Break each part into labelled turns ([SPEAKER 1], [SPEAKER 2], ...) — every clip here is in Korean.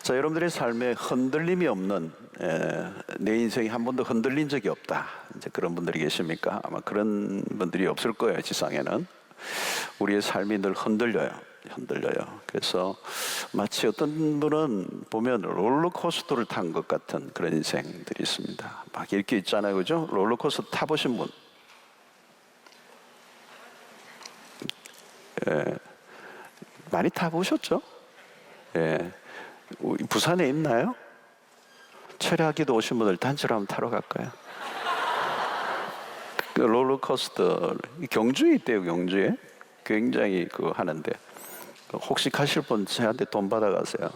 [SPEAKER 1] 자, 여러분들의 삶에 흔들림이 없는 내 인생이 한 번도 흔들린 적이 없다, 이제 그런 분들이 계십니까? 아마 그런 분들이 없을 거예요. 지상에는 우리의 삶이 늘 흔들려요. 그래서 마치 어떤 분은 보면 롤러코스터를 탄 것 같은 그런 인생들이 있습니다. 막 이렇게 있잖아요, 그죠? 롤러코스터 타보신 분? 많이 타보셨죠? 예. 부산에 있나요? 철야기도 오신 분들 단체로 한번 타러 갈까요? 그 롤러코스터 경주에 있대요. 경주에 굉장히 그거 하는데, 혹시 가실 분 저한테 돈 받아가세요.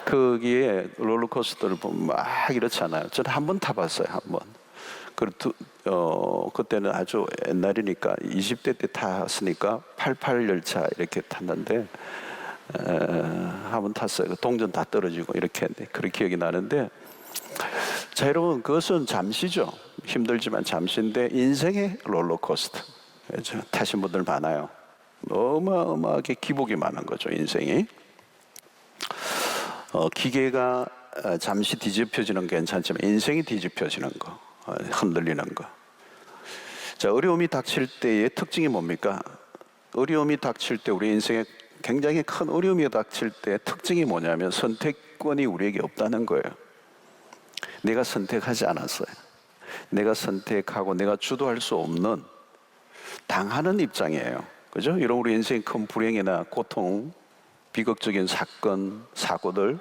[SPEAKER 1] 거기에 롤러코스터를 보면 막 이렇잖아요. 저는 한 번 타봤어요. 한 번. 그때는 아주 옛날이니까 20대 때 탔으니까 88 열차 이렇게 탔는데, 한 번 탔어요. 동전 다 떨어지고 이렇게 했는데, 그런 기억이 나는데, 자, 여러분, 그것은 잠시죠. 힘들지만 잠시인데 인생의 롤러코스터, 그렇죠? 타신 분들 많아요. 어마어마하게 기복이 많은 거죠, 인생이. 기계가 잠시 뒤집혀지는 건 괜찮지만 인생이 뒤집혀지는 거, 흔들리는 거. 자, 어려움이 닥칠 때의 특징이 뭡니까? 어려움이 닥칠 때, 우리 인생에 굉장히 큰 어려움이 닥칠 때 특징이 뭐냐면 선택권이 우리에게 없다는 거예요. 내가 선택하지 않았어요. 내가 선택하고 내가 주도할 수 없는, 당하는 입장이에요. 그죠? 이런 우리 인생의 큰 불행이나 고통, 비극적인 사건, 사고들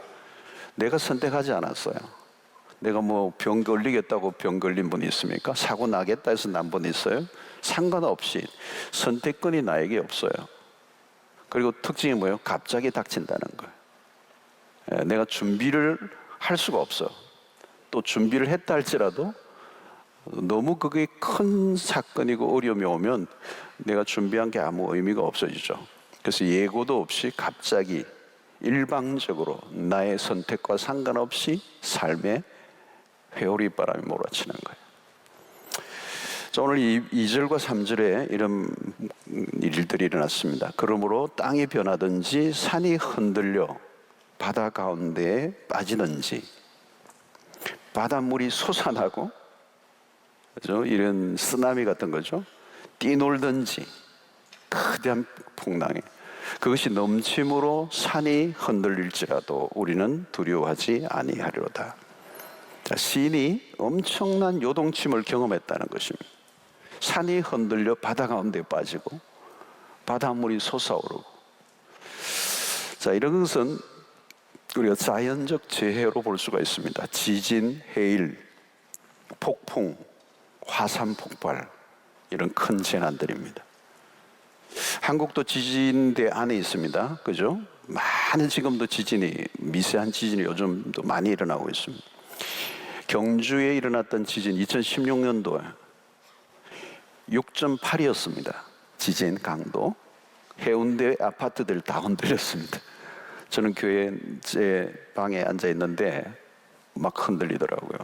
[SPEAKER 1] 내가 선택하지 않았어요. 내가 뭐 병 걸리겠다고 병 걸린 분이 있습니까? 사고 나겠다 해서 난 분 있어요? 상관없이 선택권이 나에게 없어요. 그리고 특징이 뭐예요? 갑자기 닥친다는 거예요. 내가 준비를 할 수가 없어요. 또 준비를 했다 할지라도 너무 그게 큰 사건이고 어려움이 오면 내가 준비한 게 아무 의미가 없어지죠. 그래서 예고도 없이 갑자기 일방적으로 나의 선택과 상관없이 삶에 회오리 바람이 몰아치는 거예요. 자, 오늘 2절과 3절에 이런 일들이 일어났습니다. 그러므로 땅이 변하든지 산이 흔들려 바다 가운데에 빠지든지 바닷물이 솟아나고, 그죠? 이런 쓰나미 같은 거죠. 뛰놀든지 거대한 풍랑에, 그것이 넘침으로 산이 흔들릴지라도 우리는 두려워하지 아니하리로다. 자, 시인이 엄청난 요동침을 경험했다는 것입니다. 산이 흔들려 바다 가운데 빠지고 바닷물이 솟아오르고. 자, 이런 것은 우리가 자연적 재해로 볼 수가 있습니다. 지진, 해일, 폭풍, 화산 폭발, 이런 큰 재난들입니다. 한국도 지진대 안에 있습니다. 그죠? 많은 지금도 지진이, 미세한 지진이 요즘도 많이 일어나고 있습니다. 경주에 일어났던 지진 2016년도에 6.8이었습니다. 지진 강도. 해운대 아파트들 다 흔들렸습니다. 저는 교회 제 방에 앉아 있는데 막 흔들리더라고요.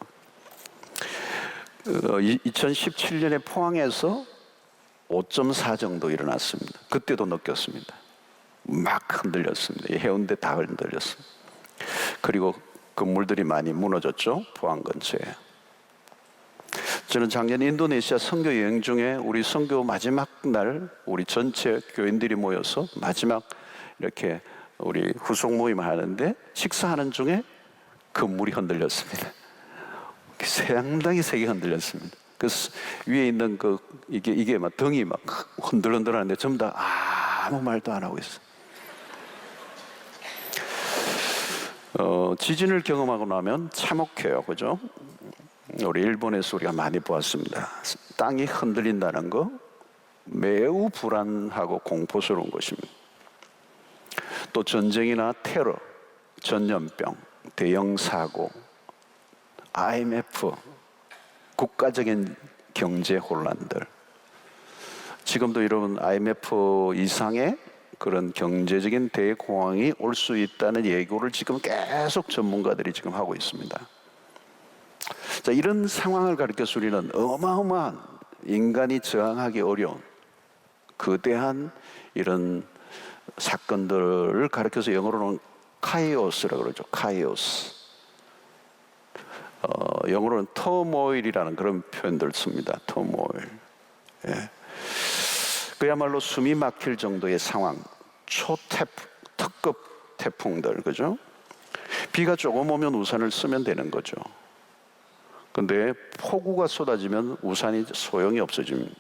[SPEAKER 1] 2017년에 포항에서 5.4 정도 일어났습니다. 그때도 느꼈습니다. 막 흔들렸습니다. 해운대 다 흔들렸습니다. 그리고 건물들이 많이 무너졌죠, 포항 근처에. 저는 작년 인도네시아 선교 여행 중에 우리 선교 마지막 날 우리 전체 교인들이 모여서 마지막 이렇게 우리 후속 모임을 하는데, 식사하는 중에 건물이 흔들렸습니다. 상당히 세게 흔들렸습니다. 그래서 위에 있는 이게 막 등이 막 흔들흔들하는데 전부 다 아무 말도 안 하고 있어요. 지진을 경험하고 나면 참혹해요, 그죠? 우리 일본에서 우리가 많이 보았습니다. 땅이 흔들린다는 거 매우 불안하고 공포스러운 것입니다. 또 전쟁이나 테러, 전염병, 대형 사고, IMF, 국가적인 경제 혼란들. 지금도 여러분 IMF 이상의 그런 경제적인 대공황이 올 수 있다는 예고를 지금 계속 전문가들이 지금 하고 있습니다. 자, 이런 상황을 가리켜서 우리는 어마어마한, 인간이 저항하기 어려운 거대한 이런 사건들을 가리켜서 영어로는 카이오스라고 그러죠. 카이오스. 영어로는 터모일이라는 그런 표현들 씁니다. 터모일. 예. 그야말로 숨이 막힐 정도의 상황. 특급 태풍들, 그죠? 비가 조금 오면 우산을 쓰면 되는 거죠. 근데 폭우가 쏟아지면 우산이 소용이 없어집니다.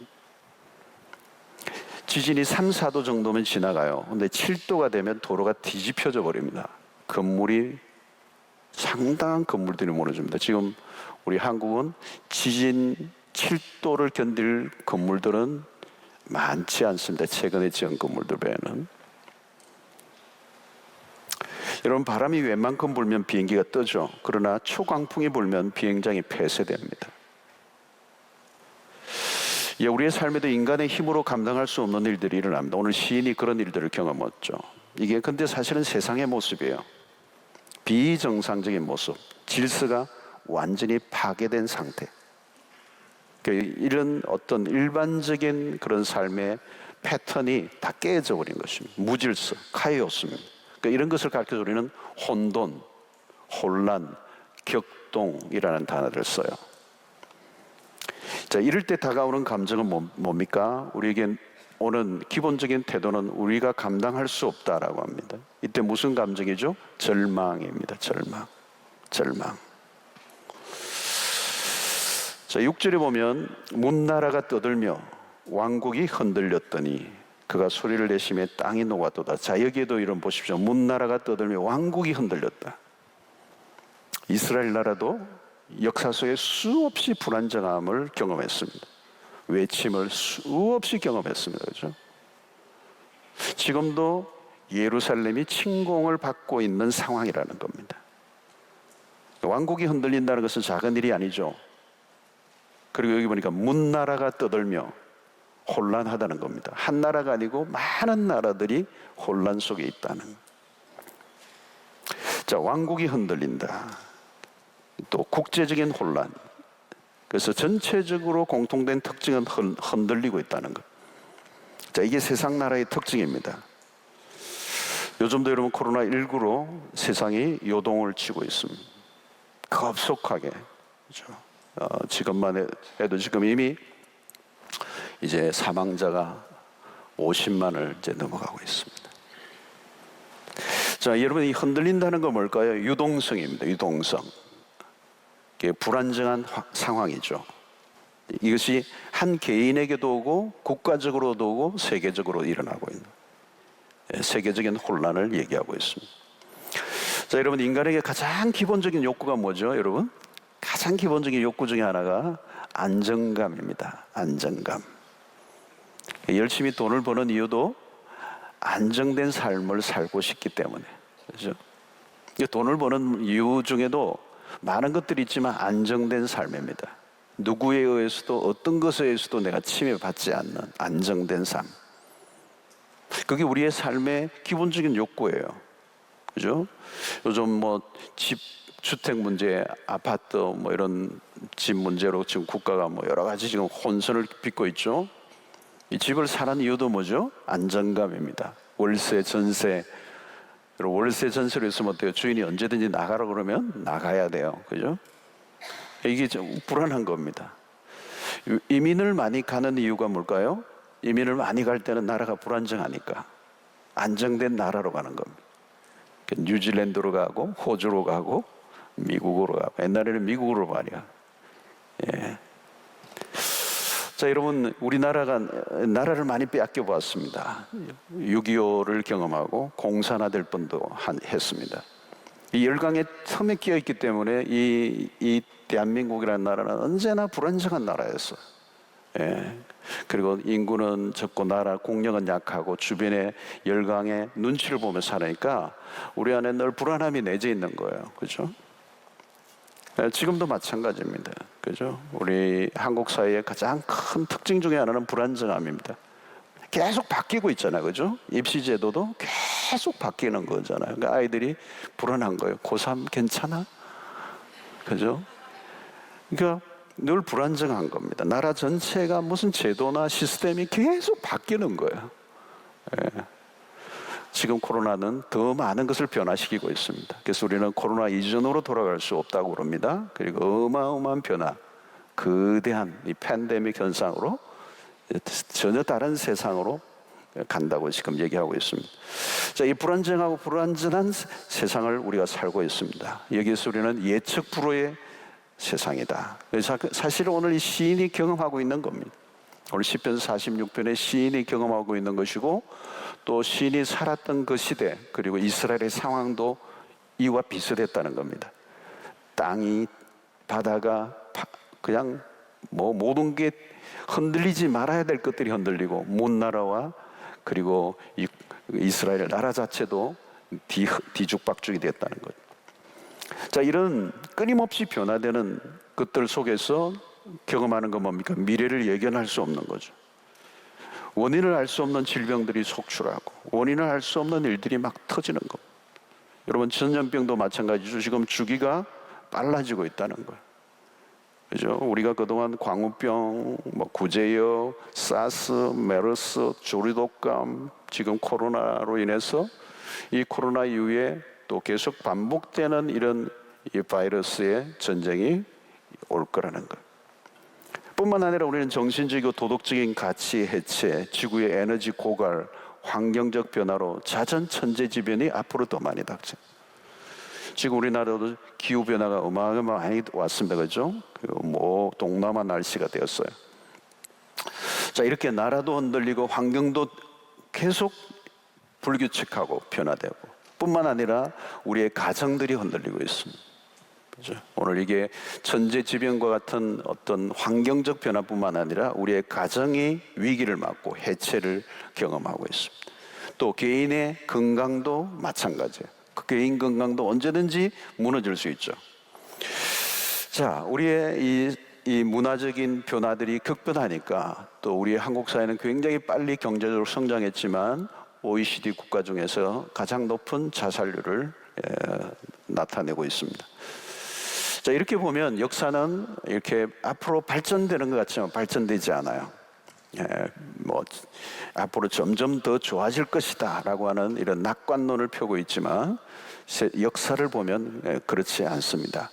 [SPEAKER 1] 지진이 3, 4도 정도면 지나가요. 근데 7도가 되면 도로가 뒤집혀져 버립니다. 건물이 상당한 건물들이 무너집니다. 지금 우리 한국은 지진 7도를 견딜 건물들은 많지 않습니다. 최근에 지은 건물들 외에는. 여러분, 바람이 웬만큼 불면 비행기가 뜨죠. 그러나 초강풍이 불면 비행장이 폐쇄됩니다. 우리의 삶에도 인간의 힘으로 감당할 수 없는 일들이 일어납니다. 오늘 시인이 그런 일들을 경험했죠. 이게 근데 사실은 세상의 모습이에요. 비정상적인 모습, 질서가 완전히 파괴된 상태. 이런 어떤 일반적인 그런 삶의 패턴이 다 깨져 버린 것입니다. 무질서, 카이오스입니다. 이런 것을 가르쳐서 우리는 혼돈, 혼란, 격동이라는 단어를 써요. 자, 이럴 때 다가오는 감정은 뭡니까? 우리에게 오는 기본적인 태도는 우리가 감당할 수 없다라고 합니다. 이때 무슨 감정이죠? 절망입니다. 절망. 자, 6절에 보면 문나라가 떠들며 왕국이 흔들렸더니 그가 소리를 내심에 땅이 녹았도다. 자, 여기에도 이런 보십시오. 문나라가 떠들며 왕국이 흔들렸다. 이스라엘 나라도 역사 속에 수없이 불안정함을 경험했습니다. 외침을 수없이 경험했습니다. 그렇죠? 지금도 예루살렘이 침공을 받고 있는 상황이라는 겁니다. 왕국이 흔들린다는 것은 작은 일이 아니죠. 그리고 여기 보니까 문나라가 떠들며 혼란하다는 겁니다. 한 나라가 아니고 많은 나라들이 혼란 속에 있다는. 자, 왕국이 흔들린다. 또 국제적인 혼란. 그래서 전체적으로 공통된 특징은 흔들리고 있다는 것. 자, 이게 세상 나라의 특징입니다. 요즘도 여러분 코로나19로 세상이 요동을 치고 있습니다. 급속하게. 그렇죠? 지금만 해도 지금 이미 이제 사망자가 50만을 이제 넘어가고 있습니다. 자, 여러분, 이 흔들린다는 건 뭘까요? 유동성입니다. 유동성. 이게 불안정한 상황이죠. 이것이 한 개인에게도 오고 국가적으로도 오고 세계적으로 일어나고 있는 세계적인 혼란을 얘기하고 있습니다. 자, 여러분, 인간에게 가장 기본적인 욕구가 뭐죠, 여러분? 가장 기본적인 욕구 중에 하나가 안정감입니다. 안정감. 열심히 돈을 버는 이유도 안정된 삶을 살고 싶기 때문에. 그렇죠? 돈을 버는 이유 중에도 많은 것들이 있지만 안정된 삶입니다. 누구에 의해서도 어떤 것에 의해서도 내가 침해받지 않는 안정된 삶. 그게 우리의 삶의 기본적인 욕구예요. 그죠? 요즘 뭐 주택 문제, 아파트 뭐 이런 집 문제로 지금 국가가 뭐 여러 가지 지금 혼선을 빚고 있죠. 이 집을 사는 이유도 뭐죠? 안정감입니다. 월세, 전세. 월세, 전세로 있으면 어때요? 주인이 언제든지 나가라 그러면 나가야 돼요. 그죠? 이게 좀 불안한 겁니다. 이민을 많이 가는 이유가 뭘까요? 이민을 많이 갈 때는 나라가 불안정하니까 안정된 나라로 가는 겁니다. 뉴질랜드로 가고 호주로 가고 미국으로 가고. 옛날에는 미국으로 말이야. 예. 자, 여러분, 우리나라가 나라를 많이 빼앗겨 보았습니다. 6.25를 경험하고 공산화될 뻔도 했습니다. 이 열강의 틈에 끼어 있기 때문에 이 대한민국이라는 나라는 언제나 불안정한 나라였어요. 예. 그리고 인구는 적고 나라 국력은 약하고 주변의 열강의 눈치를 보며 살으니까 우리 안에 늘 불안함이 내재 있는 거예요. 그렇죠? 지금도 마찬가지입니다. 그죠? 우리 한국 사회의 가장 큰 특징 중에 하나는 불안정함입니다. 계속 바뀌고 있잖아요. 그죠? 입시 제도도 계속 바뀌는 거잖아요. 그러니까 아이들이 불안한 거예요. 고3 괜찮아? 그죠? 그러니까 늘 불안정한 겁니다. 나라 전체가 무슨 제도나 시스템이 계속 바뀌는 거예요. 예. 지금 코로나는 더 많은 것을 변화시키고 있습니다. 그래서 우리는 코로나 이전으로 돌아갈 수 없다고 그럽니다. 그리고 어마어마한 변화, 거대한 이 팬데믹 현상으로 전혀 다른 세상으로 간다고 지금 얘기하고 있습니다. 자, 이 불안정하고 불완전한 세상을 우리가 살고 있습니다. 여기서 우리는 예측 불허의 세상이다. 사실 오늘 이 시인이 경험하고 있는 겁니다. 오늘 시편 46편의 시인이 경험하고 있는 것이고, 또 시인이 살았던 그 시대, 그리고 이스라엘의 상황도 이와 비슷했다는 겁니다. 땅이, 바다가 그냥 모든 게 흔들리지 말아야 될 것들이 흔들리고, 문 나라와 그리고 이스라엘 나라 자체도 뒤죽박죽이 됐다는 거죠. 자, 이런 끊임없이 변화되는 것들 속에서 경험하는 건 뭡니까? 미래를 예견할 수 없는 거죠. 원인을 알 수 없는 질병들이 속출하고, 원인을 알 수 없는 일들이 막 터지는 것. 여러분, 전염병도 마찬가지죠. 지금 주기가 빨라지고 있다는 거예요. 그죠? 우리가 그동안 광우병, 구제역, 사스, 메르스, 조류독감, 지금 코로나로 인해서 이 코로나 이후에 또 계속 반복되는 이런 이 바이러스의 전쟁이 올 거라는 것. 뿐만 아니라 우리는 정신적이고 도덕적인 가치 해체, 지구의 에너지 고갈, 환경적 변화로 자전 천재지변이 앞으로 더 많이 닥쳐. 지금 우리나라도 기후 변화가 어마어마하게 많이 왔습니다, 그렇죠? 동남아 날씨가 되었어요. 자, 이렇게 나라도 흔들리고 환경도 계속 불규칙하고 변화되고, 뿐만 아니라 우리의 가정들이 흔들리고 있습니다. 그렇죠? 오늘 이게 천재지변과 같은 어떤 환경적 변화뿐만 아니라 우리의 가정이 위기를 맞고 해체를 경험하고 있습니다. 또 개인의 건강도 마찬가지예요. 그 개인 건강도 언제든지 무너질 수 있죠. 자, 우리의 이 문화적인 변화들이 급변하니까, 또 우리 한국 사회는 굉장히 빨리 경제적으로 성장했지만 OECD 국가 중에서 가장 높은 자살률을 나타내고 있습니다. 자, 이렇게 보면 역사는 이렇게 앞으로 발전되는 것 같지만 발전되지 않아요. 앞으로 점점 더 좋아질 것이다 라고 하는 이런 낙관론을 펴고 있지만, 역사를 보면 그렇지 않습니다.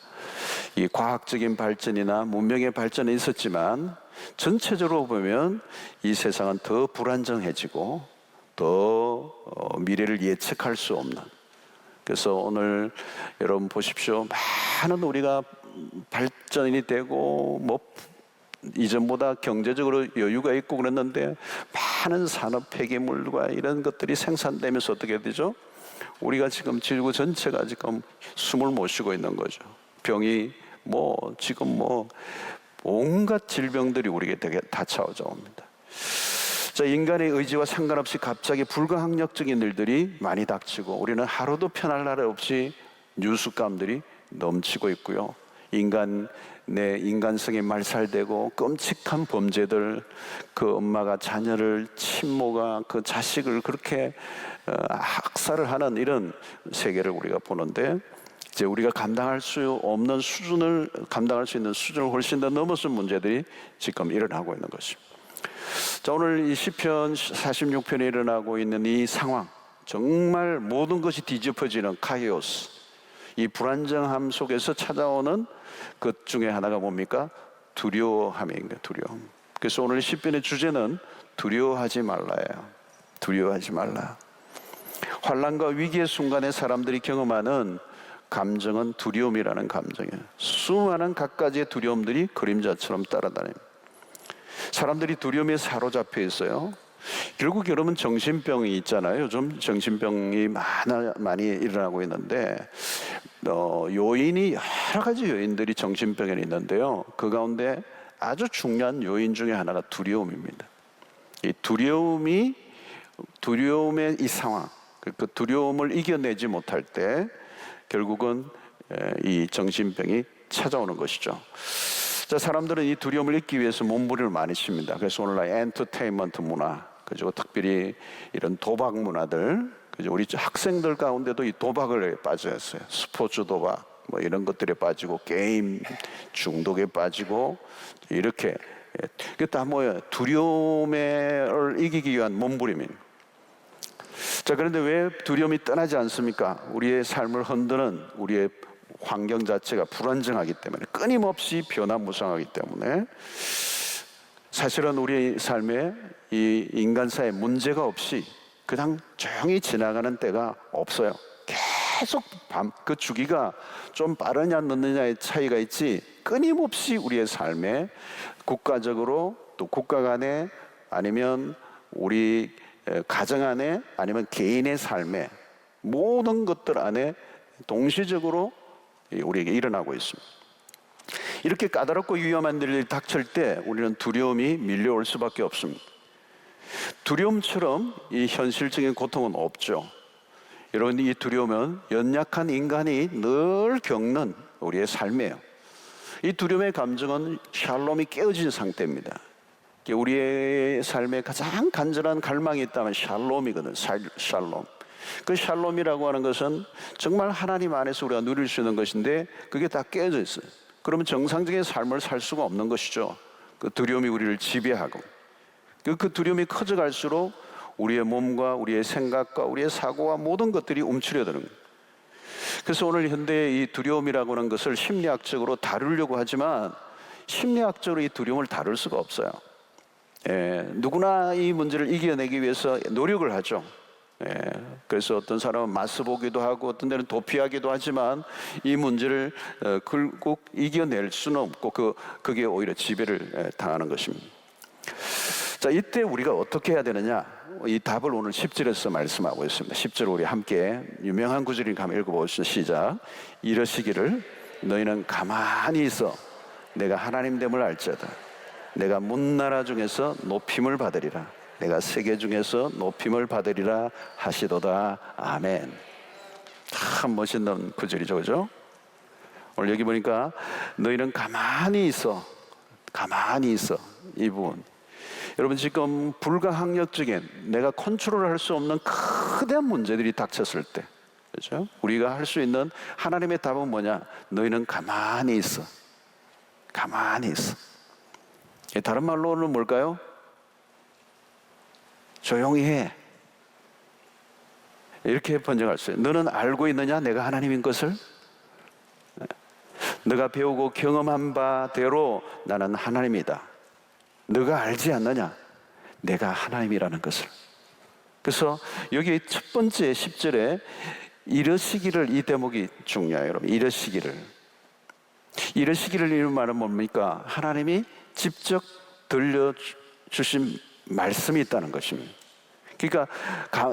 [SPEAKER 1] 이 과학적인 발전이나 문명의 발전이 있었지만 전체적으로 보면 이 세상은 더 불안정해지고 더 미래를 예측할 수 없는, 그래서 오늘 여러분 보십시오. 많은 우리가 발전이 되고 이전보다 경제적으로 여유가 있고 그랬는데, 많은 산업 폐기물과 이런 것들이 생산되면서 어떻게 되죠? 우리가 지금 지구 전체가 지금 숨을 못 쉬고 있는 거죠. 병이 지금 온갖 질병들이 우리에게 다 찾아옵니다. 자, 인간의 의지와 상관없이 갑자기 불가항력적인 일들이 많이 닥치고, 우리는 하루도 편할 날 없이 뉴스감들이 넘치고 있고요. 내 인간성이 말살되고 끔찍한 범죄들, 그 엄마가 자녀를, 친모가 그 자식을 그렇게 학살을 하는 이런 세계를 우리가 보는데, 이제 우리가 감당할 수 없는 수준을, 감당할 수 있는 수준을 훨씬 더 넘어선 문제들이 지금 일어나고 있는 것입니다. 자, 오늘 이 시편 46편에 일어나고 있는 이 상황, 정말 모든 것이 뒤집어지는 카이오스, 이 불안정함 속에서 찾아오는 것 중에 하나가 뭡니까? 두려워함입니다. 두려움. 그래서 오늘 시편의 주제는 두려워하지 말라예요. 두려워하지 말라. 환난과 위기의 순간에 사람들이 경험하는 감정은 두려움이라는 감정이에요. 수많은 갖가지의 두려움들이 그림자처럼 따라다닙니다. 사람들이 두려움에 사로잡혀 있어요. 결국 여러분, 정신병이 있잖아요. 요즘 정신병이 많이 일어나고 있는데, 요인이 여러 가지 요인들이 정신병에 있는데요. 그 가운데 아주 중요한 요인 중에 하나가 두려움입니다. 이 두려움의 이 상황, 그 두려움을 이겨내지 못할 때 결국은 이 정신병이 찾아오는 것이죠. 자, 사람들은 이 두려움을 잊기 위해서 몸부림을 많이 칩니다. 그래서 오늘날 엔터테인먼트 문화, 그죠? 특별히 이런 도박 문화들, 그죠? 우리 학생들 가운데도 이 도박을 빠져있어요. 스포츠 도박, 이런 것들에 빠지고, 게임 중독에 빠지고, 이렇게. 그게 다 뭐예요? 두려움을 이기기 위한 몸부림입니다. 자, 자, 그런데 왜 두려움이 떠나지 않습니까? 우리의 삶을 흔드는 우리의 환경 자체가 불안정하기 때문에, 끊임없이 변화무쌍하기 때문에 사실은 우리 삶에 이 인간사의 문제가 없이 그냥 조용히 지나가는 때가 없어요. 계속 그 주기가 좀 빠르냐 늦느냐의 차이가 있지, 끊임없이 우리의 삶에 국가적으로, 또 국가 간에, 아니면 우리 가정 안에, 아니면 개인의 삶에, 모든 것들 안에 동시적으로 우리에게 일어나고 있습니다. 이렇게 까다롭고 위험한 일이 닥칠 때 우리는 두려움이 밀려올 수밖에 없습니다. 두려움처럼 이 현실적인 고통은 없죠. 여러분, 이 두려움은 연약한 인간이 늘 겪는 우리의 삶이에요. 이 두려움의 감정은 샬롬이 깨어진 상태입니다. 우리의 삶에 가장 간절한 갈망이 있다면 샬롬이거든. 샬롬. 그 샬롬이라고 하는 것은 정말 하나님 안에서 우리가 누릴 수 있는 것인데, 그게 다 깨어져 있어요. 그러면 정상적인 삶을 살 수가 없는 것이죠. 그 두려움이 우리를 지배하고, 그 두려움이 커져갈수록 우리의 몸과 우리의 생각과 우리의 사고와 모든 것들이 움츠려드는 거예요. 그래서 오늘 현대의 이 두려움이라고 하는 것을 심리학적으로 다루려고 하지만, 심리학적으로 이 두려움을 다룰 수가 없어요. 누구나 이 문제를 이겨내기 위해서 노력을 하죠. 그래서 어떤 사람은 맞서보기도 하고, 어떤 데는 도피하기도 하지만, 이 문제를 결국 이겨낼 수는 없고, 그게 오히려 지배를 당하는 것입니다. 자, 이때 우리가 어떻게 해야 되느냐? 이 답을 오늘 10절에서 말씀하고 있습니다. 10절 우리 함께 유명한 구절이니까 한번 읽어보시죠. 시작. 이러시기를, 너희는 가만히 있어 내가 하나님됨을 알지어다. 내가 문나라 중에서 높임을 받으리라. 내가 세계 중에서 높임을 받으리라 하시도다. 아멘. 참 멋있는 구절이죠, 그죠? 오늘 여기 보니까 너희는 가만히 있어, 가만히 있어, 이 부분. 여러분, 지금 불가항력적인, 내가 컨트롤할 수 없는 거대한 문제들이 닥쳤을 때, 그렇죠? 우리가 할 수 있는 하나님의 답은 뭐냐? 너희는 가만히 있어, 가만히 있어. 다른 말로는 뭘까요? 조용히 해. 이렇게 번역할 수 있어요. 너는 알고 있느냐? 내가 하나님인 것을? 너가 배우고 경험한 바대로 나는 하나님이다. 너가 알지 않느냐? 내가 하나님이라는 것을. 그래서 여기 첫 번째 10절에 이러시기를, 이 대목이 중요해요, 여러분. 이러시기를. 이러시기를 이런 말은 뭡니까? 하나님이 직접 들려주신 말씀이 있다는 것입니다. 그러니까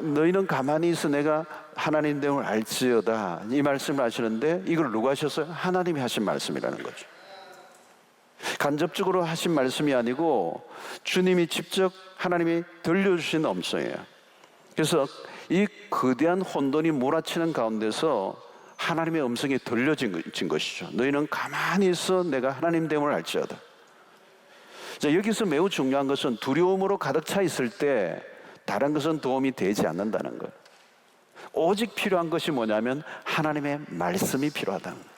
[SPEAKER 1] 너희는 가만히 있어 내가 하나님됨을 알지어다, 이 말씀을 하시는데, 이걸 누가 하셨어요? 하나님이 하신 말씀이라는 거죠. 간접적으로 하신 말씀이 아니고 주님이 직접, 하나님이 들려주신 음성이에요. 그래서 이 거대한 혼돈이 몰아치는 가운데서 하나님의 음성이 들려진 것이죠. 너희는 가만히 있어 내가 하나님됨을 알지어다. 자, 여기서 매우 중요한 것은 두려움으로 가득 차 있을 때 다른 것은 도움이 되지 않는다는 거예요. 오직 필요한 것이 뭐냐면 하나님의 말씀이 필요하다는 거예요.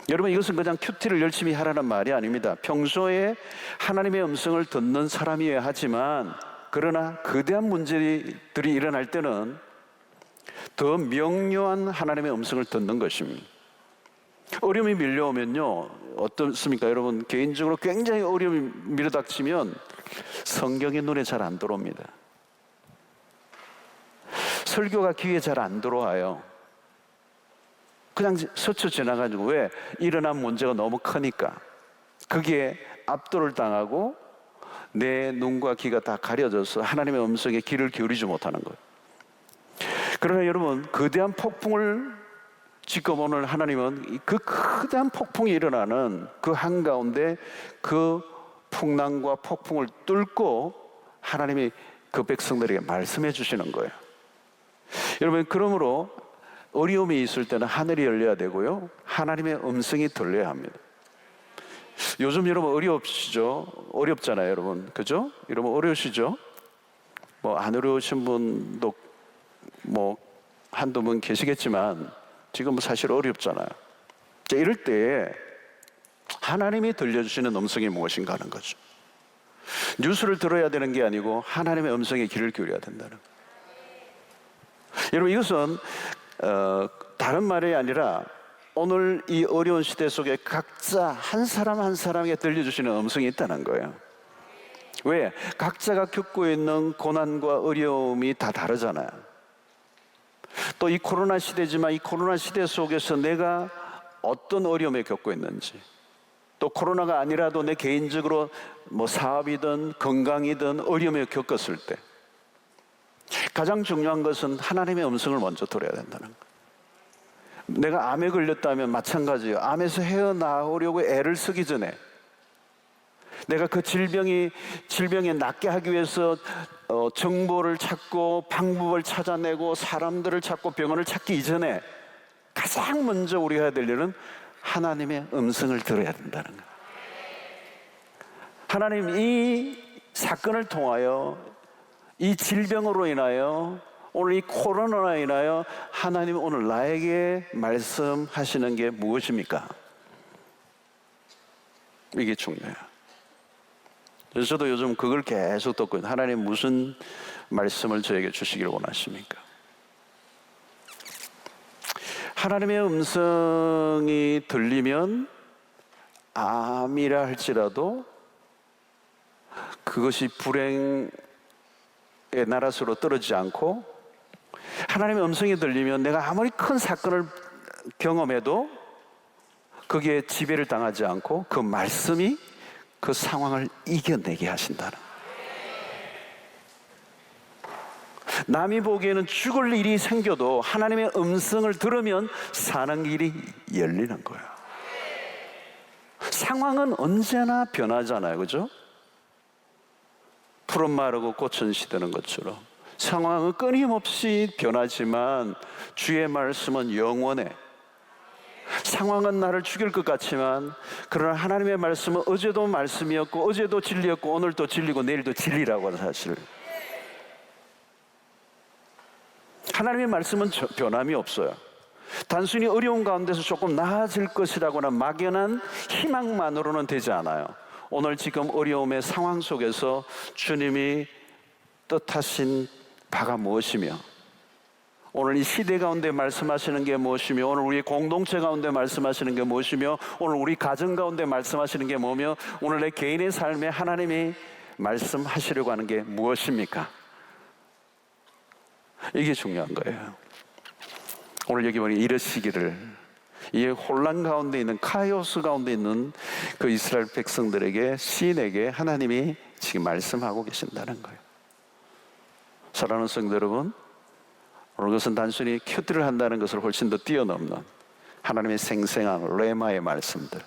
[SPEAKER 1] 여러분, 이것은 그냥 큐티를 열심히 하라는 말이 아닙니다. 평소에 하나님의 음성을 듣는 사람이어야 하지만, 그러나 거대한 문제들이 일어날 때는 더 명료한 하나님의 음성을 듣는 것입니다. 어려움이 밀려오면요, 어떻습니까? 여러분, 개인적으로 굉장히 어려움이 밀어닥치면 성경의 눈에 잘 안 들어옵니다. 설교가 귀에 잘 안 들어와요. 그냥 스쳐 지나가지고. 왜? 일어난 문제가 너무 크니까. 거기에 압도를 당하고 내 눈과 귀가 다 가려져서 하나님의 음성에 귀를 기울이지 못하는 거예요. 그러나 여러분, 거대한 폭풍을 지금 오늘 하나님은 그 거대한 폭풍이 일어나는 그 한가운데 그 풍랑과 폭풍을 뚫고 하나님이 그 백성들에게 말씀해 주시는 거예요. 여러분, 그러므로 어려움이 있을 때는 하늘이 열려야 되고요, 하나님의 음성이 들려야 합니다. 요즘 여러분 어렵시죠? 어렵잖아요, 여러분. 그죠? 여러분 어려우시죠? 뭐 안 어려우신 분도 뭐 한두 분 계시겠지만 지금 사실 어렵잖아요. 자, 이럴 때 하나님이 들려주시는 음성이 무엇인가 하는 거죠. 뉴스를 들어야 되는 게 아니고 하나님의 음성에 귀를 기울여야 된다는 거예요. 여러분, 이것은 다른 말이 아니라 오늘 이 어려운 시대 속에 각자 한 사람 한 사람에게 들려주시는 음성이 있다는 거예요. 왜? 각자가 겪고 있는 고난과 어려움이 다 다르잖아요. 또 이 코로나 시대지만 이 코로나 시대 속에서 내가 어떤 어려움에 겪고 있는지, 또 코로나가 아니라도 내 개인적으로 뭐 사업이든 건강이든 어려움에 겪었을 때 가장 중요한 것은 하나님의 음성을 먼저 들어야 된다는 거예요. 내가 암에 걸렸다면 마찬가지예요. 암에서 헤어나오려고 애를 쓰기 전에 내가 그 질병에 낫게 하기 위해서 정보를 찾고 방법을 찾아내고 사람들을 찾고 병원을 찾기 이전에 가장 먼저 우리가 해야 될 일은 하나님의 음성을 들어야 된다는 거예요. 하나님, 이 사건을 통하여, 이 질병으로 인하여, 오늘 이 코로나로 인하여 하나님 오늘 나에게 말씀하시는 게 무엇입니까? 이게 중요해요. 그래서 저도 요즘 그걸 계속 듣고 있어요. 하나님 무슨 말씀을 저에게 주시기를 원하십니까? 하나님의 음성이 들리면 암이라 할지라도 그것이 불행의 나라수로 떨어지지 않고, 하나님의 음성이 들리면 내가 아무리 큰 사건을 경험해도 거기에 지배를 당하지 않고 그 말씀이 그 상황을 이겨내게 하신다는. 남이 보기에는 죽을 일이 생겨도 하나님의 음성을 들으면 사는 길이 열리는 거예요. 상황은 언제나 변하잖아요, 그죠? 푸른 마르고 꽃은 시드는 것처럼 상황은 끊임없이 변하지만 주의 말씀은 영원해. 상황은 나를 죽일 것 같지만 그러나 하나님의 말씀은 어제도 말씀이었고 어제도 진리였고 오늘도 진리고 내일도 진리라고 하는 사실. 하나님의 말씀은 변함이 없어요. 단순히 어려운 가운데서 조금 나아질 것이라고는 막연한 희망만으로는 되지 않아요. 오늘 지금 어려움의 상황 속에서 주님이 뜻하신 바가 무엇이며, 오늘 이 시대 가운데 말씀하시는 게 무엇이며, 오늘 우리 공동체 가운데 말씀하시는 게 무엇이며, 오늘 우리 가정 가운데 말씀하시는 게 뭐며, 오늘 내 개인의 삶에 하나님이 말씀하시려고 하는 게 무엇입니까? 이게 중요한 거예요. 오늘 여기 보니 이러시기를, 이 혼란 가운데 있는, 카오스 가운데 있는 그 이스라엘 백성들에게, 시인에게 하나님이 지금 말씀하고 계신다는 거예요. 사랑하는 성도 여러분, 오늘 그것은 단순히 큐티를 한다는 것을 훨씬 더 뛰어넘는 하나님의 생생한 레마의 말씀들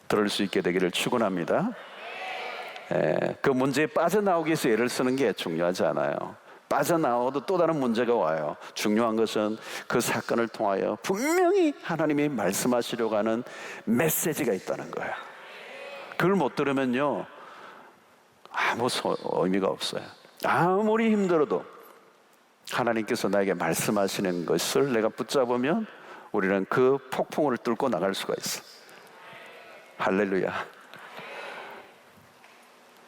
[SPEAKER 1] 들을 수 있게 되기를 축원합니다. 그 문제에 빠져나오기 위해서 애를 쓰는 게 중요하지 않아요. 빠져나와도 또 다른 문제가 와요. 중요한 것은 그 사건을 통하여 분명히 하나님이 말씀하시려고 하는 메시지가 있다는 거예요. 그걸 못 들으면요, 아무 의미가 없어요. 아무리 힘들어도 하나님께서 나에게 말씀하시는 것을 내가 붙잡으면 우리는 그 폭풍을 뚫고 나갈 수가 있어. 할렐루야.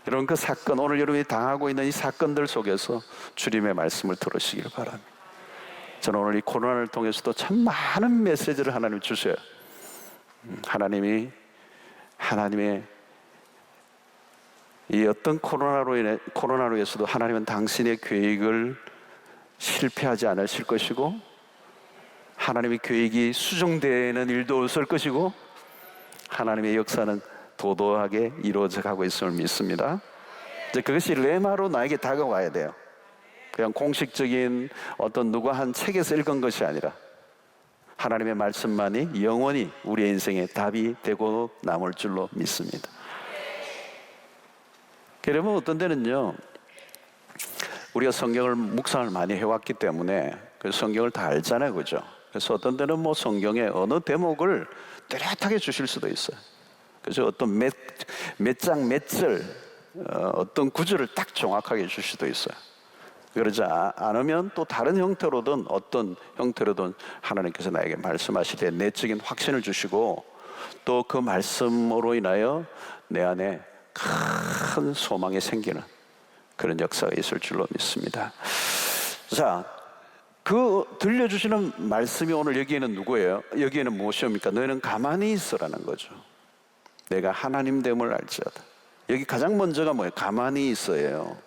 [SPEAKER 1] 여러분, 그 사건, 오늘 여러분이 당하고 있는 이 사건들 속에서 주님의 말씀을 들으시기를 바랍니다. 저는 오늘 이 코로나를 통해서도 참 많은 메시지를 하나님 주셔요. 하나님의 이 어떤 코로나로 인해서도 하나님은 당신의 계획을 실패하지 않으실 것이고, 하나님의 계획이 수정되는 일도 없을 것이고, 하나님의 역사는 도도하게 이루어져 가고 있음을 믿습니다. 이제 그것이 레마로 나에게 다가와야 돼요. 그냥 공식적인 어떤 누가 한 책에서 읽은 것이 아니라 하나님의 말씀만이 영원히 우리의 인생의 답이 되고 남을 줄로 믿습니다. 여러분, 어떤 때는요, 우리가 성경을 묵상을 많이 해왔기 때문에 그 성경을 다 알잖아요, 그죠? 그래서 어떤 때는 뭐 성경의 어느 대목을 뚜렷하게 주실 수도 있어요. 그래서 어떤 몇 장 몇 절 어떤 구절을 딱 정확하게 줄 수도 있어요. 그러지 않으면 또 다른 형태로든 어떤 형태로든 하나님께서 나에게 말씀하실 때 내적인 확신을 주시고, 또 그 말씀으로 인하여 내 안에 큰 소망이 생기는 그런 역사가 있을 줄로 믿습니다. 자, 그 들려주시는 말씀이 오늘 여기에는 누구예요? 여기에는 무엇이옵니까? 너희는 가만히 있으라는 거죠. 내가 하나님 됨을 알지어다. 여기 가장 먼저가 뭐예요? 가만히 있어요.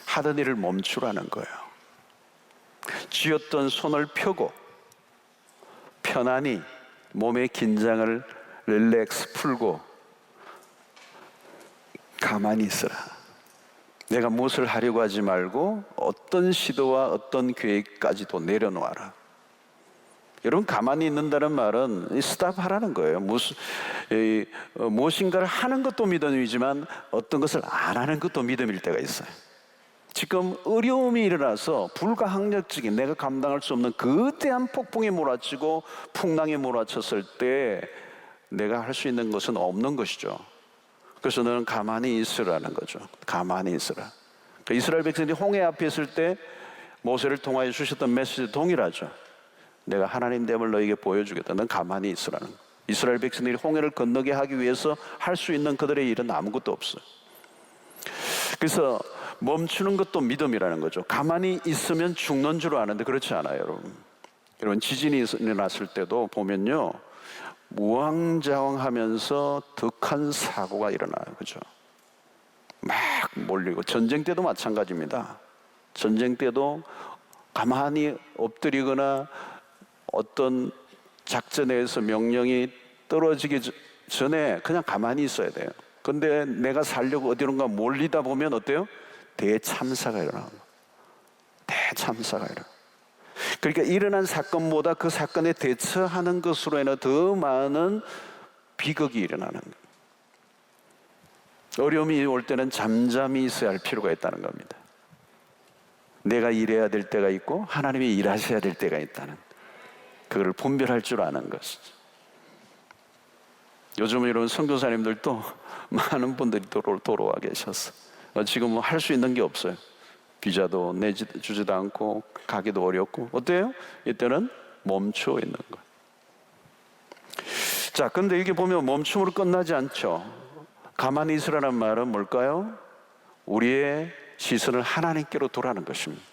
[SPEAKER 1] 하던 일을 멈추라는 거예요. 쥐었던 손을 펴고 편안히 몸의 긴장을 릴렉스 풀고 가만히 있으라. 내가 무엇을 하려고 하지 말고 어떤 시도와 어떤 계획까지도 내려놓아라. 여러분, 가만히 있는다는 말은 스탑하라는 거예요. 무엇인가를 하는 것도 믿음이지만 어떤 것을 안 하는 것도 믿음일 때가 있어요. 지금 어려움이 일어나서 불가항력적인, 내가 감당할 수 없는 거대한 폭풍에 몰아치고 풍랑에 몰아쳤을 때 내가 할 수 있는 것은 없는 것이죠. 그래서 너는 가만히 있으라는 거죠. 가만히 있으라. 그러니까 이스라엘 백성들이 홍해 앞에 있을 때 모세를 통하여 주셨던 메시지 동일하죠. 내가 하나님 됨을 너에게 보여주겠다. 넌 가만히 있으라는 거예요. 이스라엘 백성들이 홍해를 건너게 하기 위해서 할 수 있는 그들의 일은 아무것도 없어요. 그래서 멈추는 것도 믿음이라는 거죠. 가만히 있으면 죽는 줄 아는데 그렇지 않아요, 여러분. 여러분, 지진이 일어났을 때도 보면요, 우왕좌왕하면서 득한 사고가 일어나요. 그죠? 막 몰리고. 전쟁 때도 마찬가지입니다. 전쟁 때도 가만히 엎드리거나 어떤 작전에서 명령이 떨어지기 전에 그냥 가만히 있어야 돼요. 근데 내가 살려고 어디론가 몰리다 보면 어때요? 대참사가 일어나요. 대참사가 일어나요. 그러니까 일어난 사건보다 그 사건에 대처하는 것으로 인해 더 많은 비극이 일어나는 거예요. 어려움이 올 때는 잠잠히 있어야 할 필요가 있다는 겁니다. 내가 일해야 될 때가 있고 하나님이 일하셔야 될 때가 있다는, 그걸 분별할 줄 아는 것이죠. 요즘은 이런 선교사님들도 많은 분들이 돌아와 계셔서 지금 뭐 할 수 있는 게 없어요. 비자도 내주지도 않고 가기도 어렵고. 어때요? 이때는 멈춰 있는 거예요. 자, 근데 이게 보면 멈춤으로 끝나지 않죠. 가만히 있으라는 말은 뭘까요? 우리의 시선을 하나님께로 돌아는 것입니다.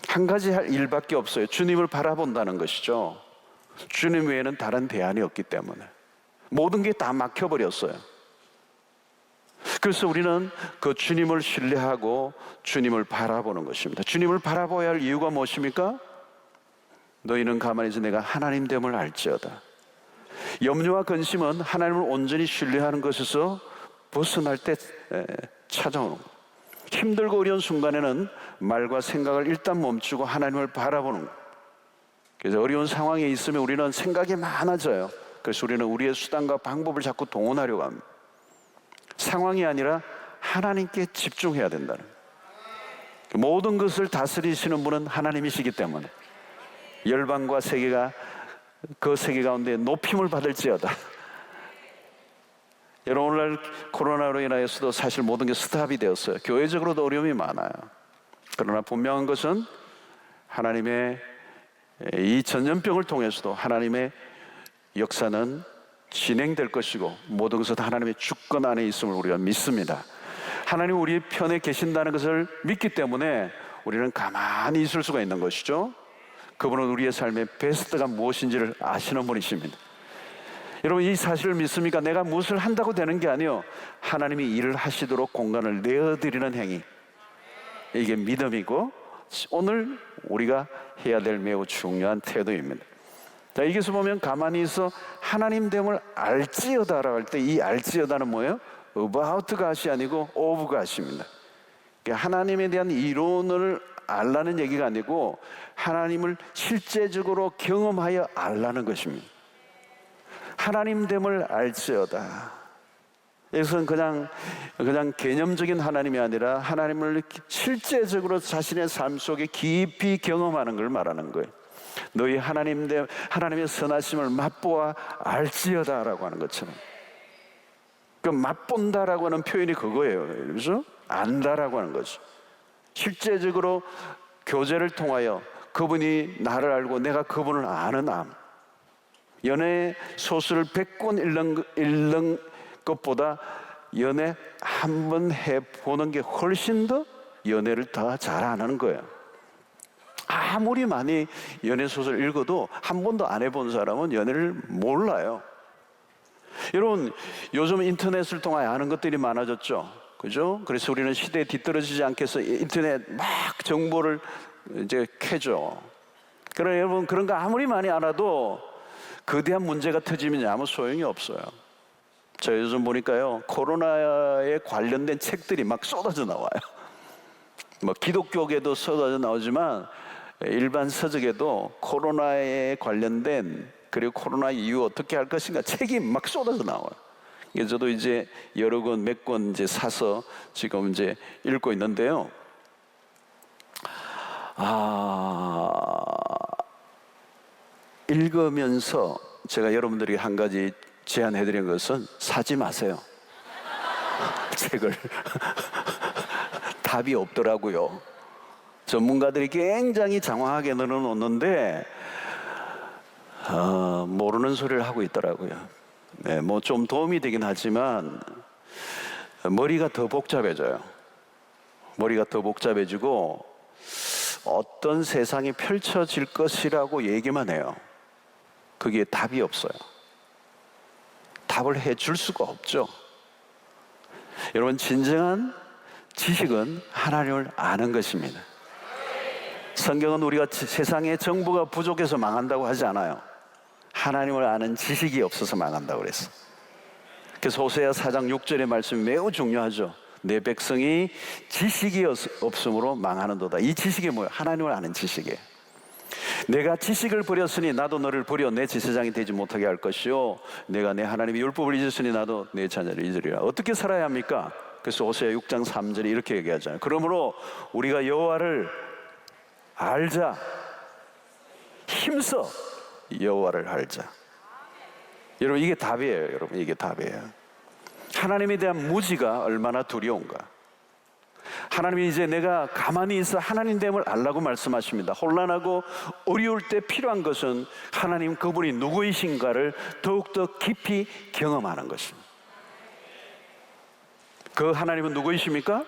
[SPEAKER 1] 한 가지 할 일밖에 없어요. 주님을 바라본다는 것이죠. 주님 외에는 다른 대안이 없기 때문에 모든 게 다 막혀버렸어요. 그래서 우리는 그 주님을 신뢰하고 주님을 바라보는 것입니다. 주님을 바라봐야 할 이유가 무엇입니까? 너희는 가만히 있어 내가 하나님 됨을 알지어다. 염려와 근심은 하나님을 온전히 신뢰하는 것에서 벗어날 때 찾아오는 거예요. 힘들고 어려운 순간에는 말과 생각을 일단 멈추고 하나님을 바라보는 거예요. 그래서 어려운 상황에 있으면 우리는 생각이 많아져요. 그래서 우리는 우리의 수단과 방법을 자꾸 동원하려고 합니다. 상황이 아니라 하나님께 집중해야 된다는 거예요. 모든 것을 다스리시는 분은 하나님이시기 때문에 열방과 세계가 그 세계 가운데 높임을 받을지어다. 여러분, 오늘날 코로나로 인하여서도 사실 모든 게 스탑이 되었어요. 교회적으로도 어려움이 많아요. 그러나 분명한 것은 하나님의 이 전염병을 통해서도 하나님의 역사는 진행될 것이고 모든 것은 하나님의 주권 안에 있음을 우리가 믿습니다. 하나님 우리 편에 계신다는 것을 믿기 때문에 우리는 가만히 있을 수가 있는 것이죠. 그분은 우리의 삶의 베스트가 무엇인지를 아시는 분이십니다. 여러분, 이 사실을 믿습니까? 내가 무엇을 한다고 되는 게 아니요, 하나님이 일을 하시도록 공간을 내어드리는 행위, 이게 믿음이고 오늘 우리가 해야 될 매우 중요한 태도입니다. 자, 여기서 보면 가만히 있어 하나님 됨을 알지어다라고 할 때 이 알지어다는 뭐예요? about God이 아니고 of God입니다. 그러니까 하나님에 대한 이론을 알라는 얘기가 아니고 하나님을 실제적으로 경험하여 알라는 것입니다. 하나님 됨을 알지어다. 이것은 그냥 개념적인 하나님이 아니라 하나님을 실제적으로 자신의 삶 속에 깊이 경험하는 걸 말하는 거예요. 너희 하나님의 선하심을 맛보아 알지어다라고 하는 것처럼. 그 맛본다라고 하는 표현이 그거예요. 그래서 안다라고 하는 거죠. 실제적으로 교제를 통하여 그분이 나를 알고 내가 그분을 아는 암. 연애 소설을 100권 읽는 것보다 연애 한 번 해보는 게 훨씬 더 연애를 더 잘 아는 거예요. 아무리 많이 연애소설 읽어도 한 번도 안 해본 사람은 연애를 몰라요. 여러분, 요즘 인터넷을 통해 아는 것들이 많아졌죠. 그죠? 그래서 우리는 시대에 뒤떨어지지 않게 해서 인터넷 막 정보를 이제 캐죠. 그러나 여러분, 그런 거 아무리 많이 알아도 거대한 문제가 터지면 아무 소용이 없어요. 저 요즘 보니까요, 코로나에 관련된 책들이 막 쏟아져 나와요. 뭐 기독교계도 쏟아져 나오지만 일반 서적에도 코로나에 관련된, 그리고 코로나 이후 어떻게 할 것인가 책이 막 쏟아져 나와요. 저도 이제 여러 권, 몇 권 이제 사서 지금 이제 읽고 있는데요. 읽으면서 제가 여러분들에게 한 가지 제안해드린 것은 사지 마세요. 책을. 답이 없더라고요. 전문가들이 굉장히 장황하게 늘어놓는데 모르는 소리를 하고 있더라고요. 네, 뭐 좀 도움이 되긴 하지만 머리가 더 복잡해져요. 머리가 더 복잡해지고 어떤 세상이 펼쳐질 것이라고 얘기만 해요. 그게 답이 없어요. 답을 해줄 수가 없죠. 여러분, 진정한 지식은 하나님을 아는 것입니다. 성경은 우리가 세상에 정보가 부족해서 망한다고 하지 않아요. 하나님을 아는 지식이 없어서 망한다고 그랬어. 그래서 호세아 4장 6절의 말씀이 매우 중요하죠. 내 백성이 지식이 없으므로 망하는도다. 이 지식이 뭐예요? 하나님을 아는 지식이에요. 내가 지식을 버렸으니 나도 너를 버려 내 제사장이 되지 못하게 할 것이요, 내가 내 하나님의 율법을 잊었으니 나도 내 자녀를 잊으리라. 어떻게 살아야 합니까? 그래서 호세아 6장 3절에 이렇게 얘기하잖아요. 그러므로 우리가 여호와를 알자, 힘써 여호와를 알자. 여러분, 이게 답이에요. 여러분, 이게 답이에요. 하나님에 대한 무지가 얼마나 두려운가. 하나님이 이제 내가 가만히 있어 하나님됨을 알라고 말씀하십니다. 혼란하고 어려울 때 필요한 것은 하나님 그분이 누구이신가를 더욱더 깊이 경험하는 것입니다. 그 하나님은 누구이십니까?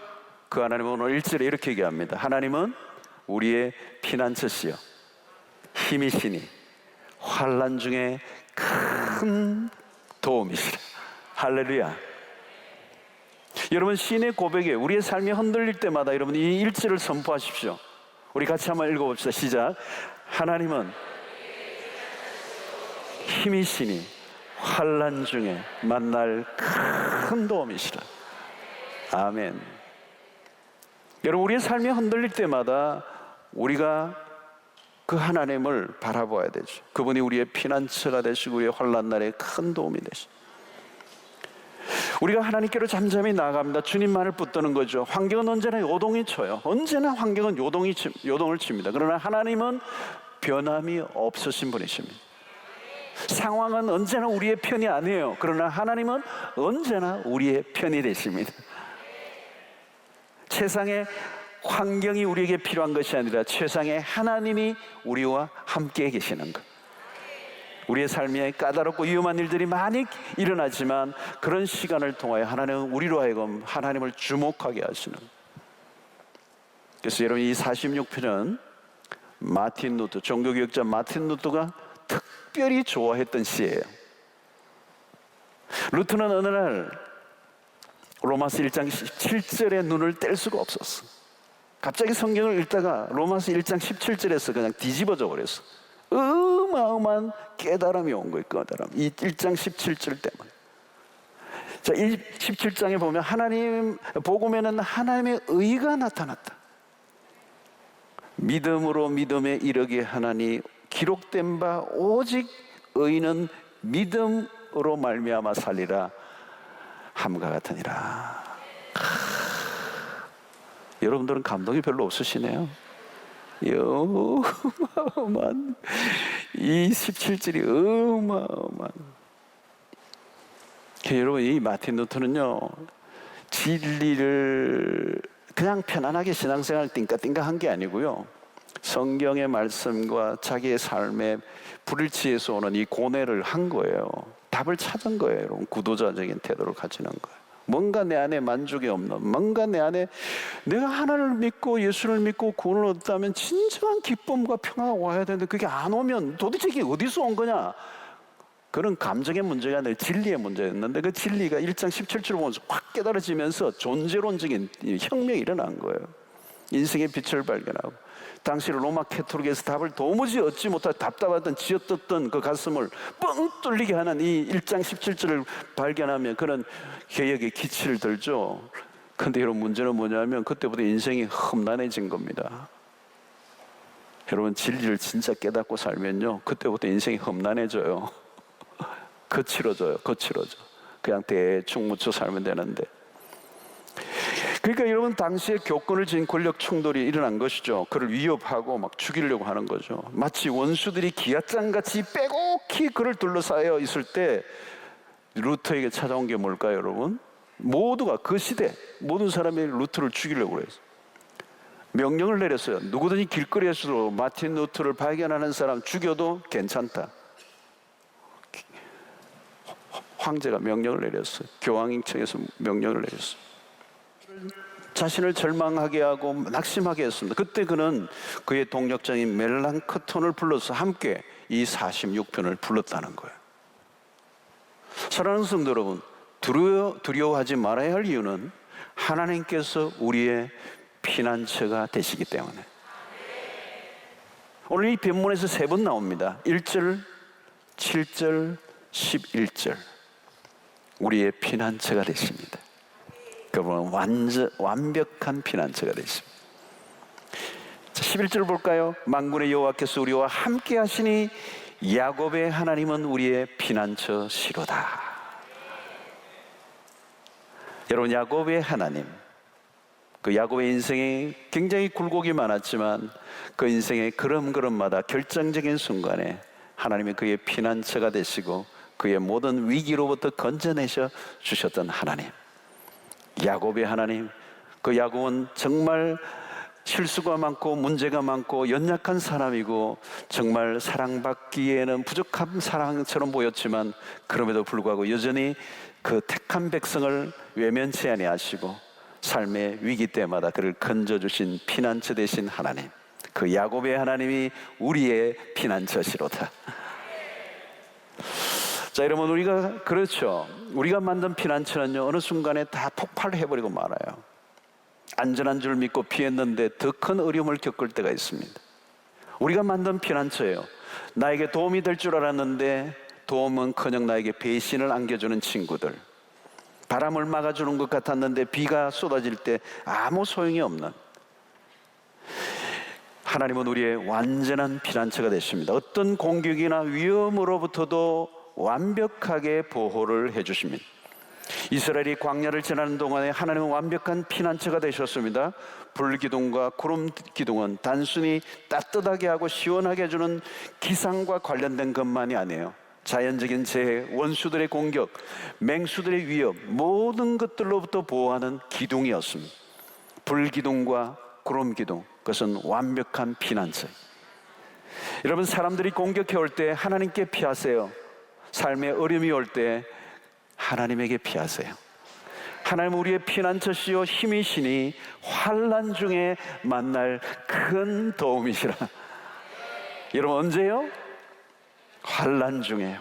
[SPEAKER 1] 그 하나님은 오늘 1절에 이렇게 얘기합니다. 하나님은 우리의 피난처시여 힘이시니 환난 중에 큰 도움이시라. 할렐루야. 여러분, 시인의 고백에 우리의 삶이 흔들릴 때마다 여러분 이 1절을 선포하십시오. 우리 같이 한번 읽어봅시다. 시작. 하나님은 힘이시니 환난 중에 만날 큰 도움이시라. 아멘. 여러분, 우리의 삶이 흔들릴 때마다 우리가 그 하나님을 바라봐야 되죠. 그분이 우리의 피난처가 되시고 우리의 환난 날에 큰 도움이 되시고, 우리가 하나님께로 잠잠히 나아갑니다. 주님만을 붙드는 거죠. 환경은 언제나 요동이 쳐요. 언제나 환경은 요동을 칩니다. 그러나 하나님은 변함이 없으신 분이십니다. 상황은 언제나 우리의 편이 아니에요. 그러나 하나님은 언제나 우리의 편이 되십니다. 세상의 환경이 우리에게 필요한 것이 아니라 세상에 하나님이 우리와 함께 계시는 것. 우리의 삶에 까다롭고 위험한 일들이 많이 일어나지만 그런 시간을 통하여 하나님은 우리로 하여금 하나님을 주목하게 하시는. 그래서 여러분, 이 46편은 마틴 루터, 종교개혁자 마틴 루터가 특별히 좋아했던 시예요. 루터는 어느 날 로마서 1장 17절에 눈을 뗄 수가 없었어. 갑자기 성경을 읽다가 로마서 1장 17절에서 그냥 뒤집어져 버렸어. 어마어마한 깨달음이 온 거예요. 깨달음. 이 1장 17절 때문에. 자, 17장에 보면 하나님 복음에는 하나님의 의가 나타났다. 믿음으로 믿음에 이르게 하나니 기록된 바 오직 의인은 믿음으로 말미암아 살리라 함과 같으니라. 여러분들은 감동이 별로 없으시네요. 어마어마한 이 17절이 어마어마한. 여러분, 이 마틴 루터는요, 진리를 그냥 편안하게 신앙생활 띵까띵까 한 게 아니고요, 성경의 말씀과 자기의 삶의 불일치에서 오는 이 고뇌를 한 거예요. 답을 찾은 거예요. 여러분, 구도자적인 태도를 가지는 거예요. 뭔가 내 안에 만족이 없는, 뭔가 내 안에 내가 하나님을 믿고 예수를 믿고 구원을 얻었다면 진정한 기쁨과 평화가 와야 되는데 그게 안 오면 도대체 이게 어디서 온 거냐? 그런 감정의 문제가 아니라 진리의 문제였는데 그 진리가 1장 17절 보면서 확 깨달아지면서 존재론적인 혁명이 일어난 거예요. 인생의 빛을 발견하고, 당시 로마 캐토릭에서 답을 도무지 얻지 못하고 답답하던 쥐어뜯던 그 가슴을 뻥 뚫리게 하는 이 1장 17절을 발견하면 그런 개혁의 기치를 들죠. 근데 여러분, 문제는 뭐냐면 그때부터 인생이 험난해진 겁니다. 여러분, 진리를 진짜 깨닫고 살면요, 그때부터 인생이 험난해져요. 거칠어져요. 그냥 대충 묻혀 살면 되는데. 그러니까 여러분, 당시에 교권을 지닌 권력 충돌이 일어난 것이죠. 그를 위협하고 막 죽이려고 하는 거죠. 마치 원수들이 기아장같이 빼곡히 그를 둘러싸여 있을 때 루터에게 찾아온 게 뭘까요, 여러분? 모두가, 그 시대 모든 사람이 루터를 죽이려고 그랬어요. 명령을 내렸어요. 누구든지 길거리에서도 마틴 루터를 발견하는 사람 죽여도 괜찮다. 황제가 명령을 내렸어요. 교황청에서 명령을 내렸어요. 자신을 절망하게 하고 낙심하게 했습니다. 그때 그는 그의 동력자인 멜랑크톤을 불러서 함께 이 46편을 불렀다는 거예요. 사랑하는 성도 여러분, 두려워하지 말아야 할 이유는 하나님께서 우리의 피난처가 되시기 때문에. 오늘 이 본문에서 3번 나옵니다. 1절, 7절, 11절. 우리의 피난처가 되십니다. 그분은 완벽한 피난처가 되십니다. 11절 볼까요? 만군의 여호와께서 우리와 함께 하시니 야곱의 하나님은 우리의 피난처시로다. 여러분, 야곱의 하나님, 그 야곱의 인생이 굉장히 굴곡이 많았지만 그 인생의 걸음걸음마다 결정적인 순간에 하나님이 그의 피난처가 되시고 그의 모든 위기로부터 건져내셔 주셨던 하나님, 야곱의 하나님. 그 야곱은 정말 실수가 많고 문제가 많고 연약한 사람이고 정말 사랑받기에는 부족한 사랑처럼 보였지만 그럼에도 불구하고 여전히 그 택한 백성을 외면치 아니하시고 삶의 위기 때마다 그를 건져주신 피난처 되신 하나님, 그 야곱의 하나님이 우리의 피난처시로다. 자, 여러분, 우리가 그렇죠. 우리가 만든 피난처는요, 어느 순간에 다 폭발해버리고 말아요. 안전한 줄 믿고 피했는데 더 큰 어려움을 겪을 때가 있습니다. 우리가 만든 피난처예요. 나에게 도움이 될 줄 알았는데 도움은커녕 나에게 배신을 안겨주는 친구들, 바람을 막아주는 것 같았는데 비가 쏟아질 때 아무 소용이 없는. 하나님은 우리의 완전한 피난처가 되십니다. 어떤 공격이나 위험으로부터도 완벽하게 보호를 해주십니다. 이스라엘이 광야를 지나는 동안에 하나님은 완벽한 피난처가 되셨습니다. 불기둥과 구름기둥은 단순히 따뜻하게 하고 시원하게 해주는 기상과 관련된 것만이 아니에요. 자연적인 재해, 원수들의 공격, 맹수들의 위협, 모든 것들로부터 보호하는 기둥이었습니다. 불기둥과 구름기둥, 그것은 완벽한 피난처. 여러분, 사람들이 공격해 올 때 하나님께 피하세요. 삶의 어려움이 올 때 하나님에게 피하세요. 하나님은 우리의 피난처시요 힘이시니 환난 중에 만날 큰 도움이시라. 여러분, 언제요? 환난 중에.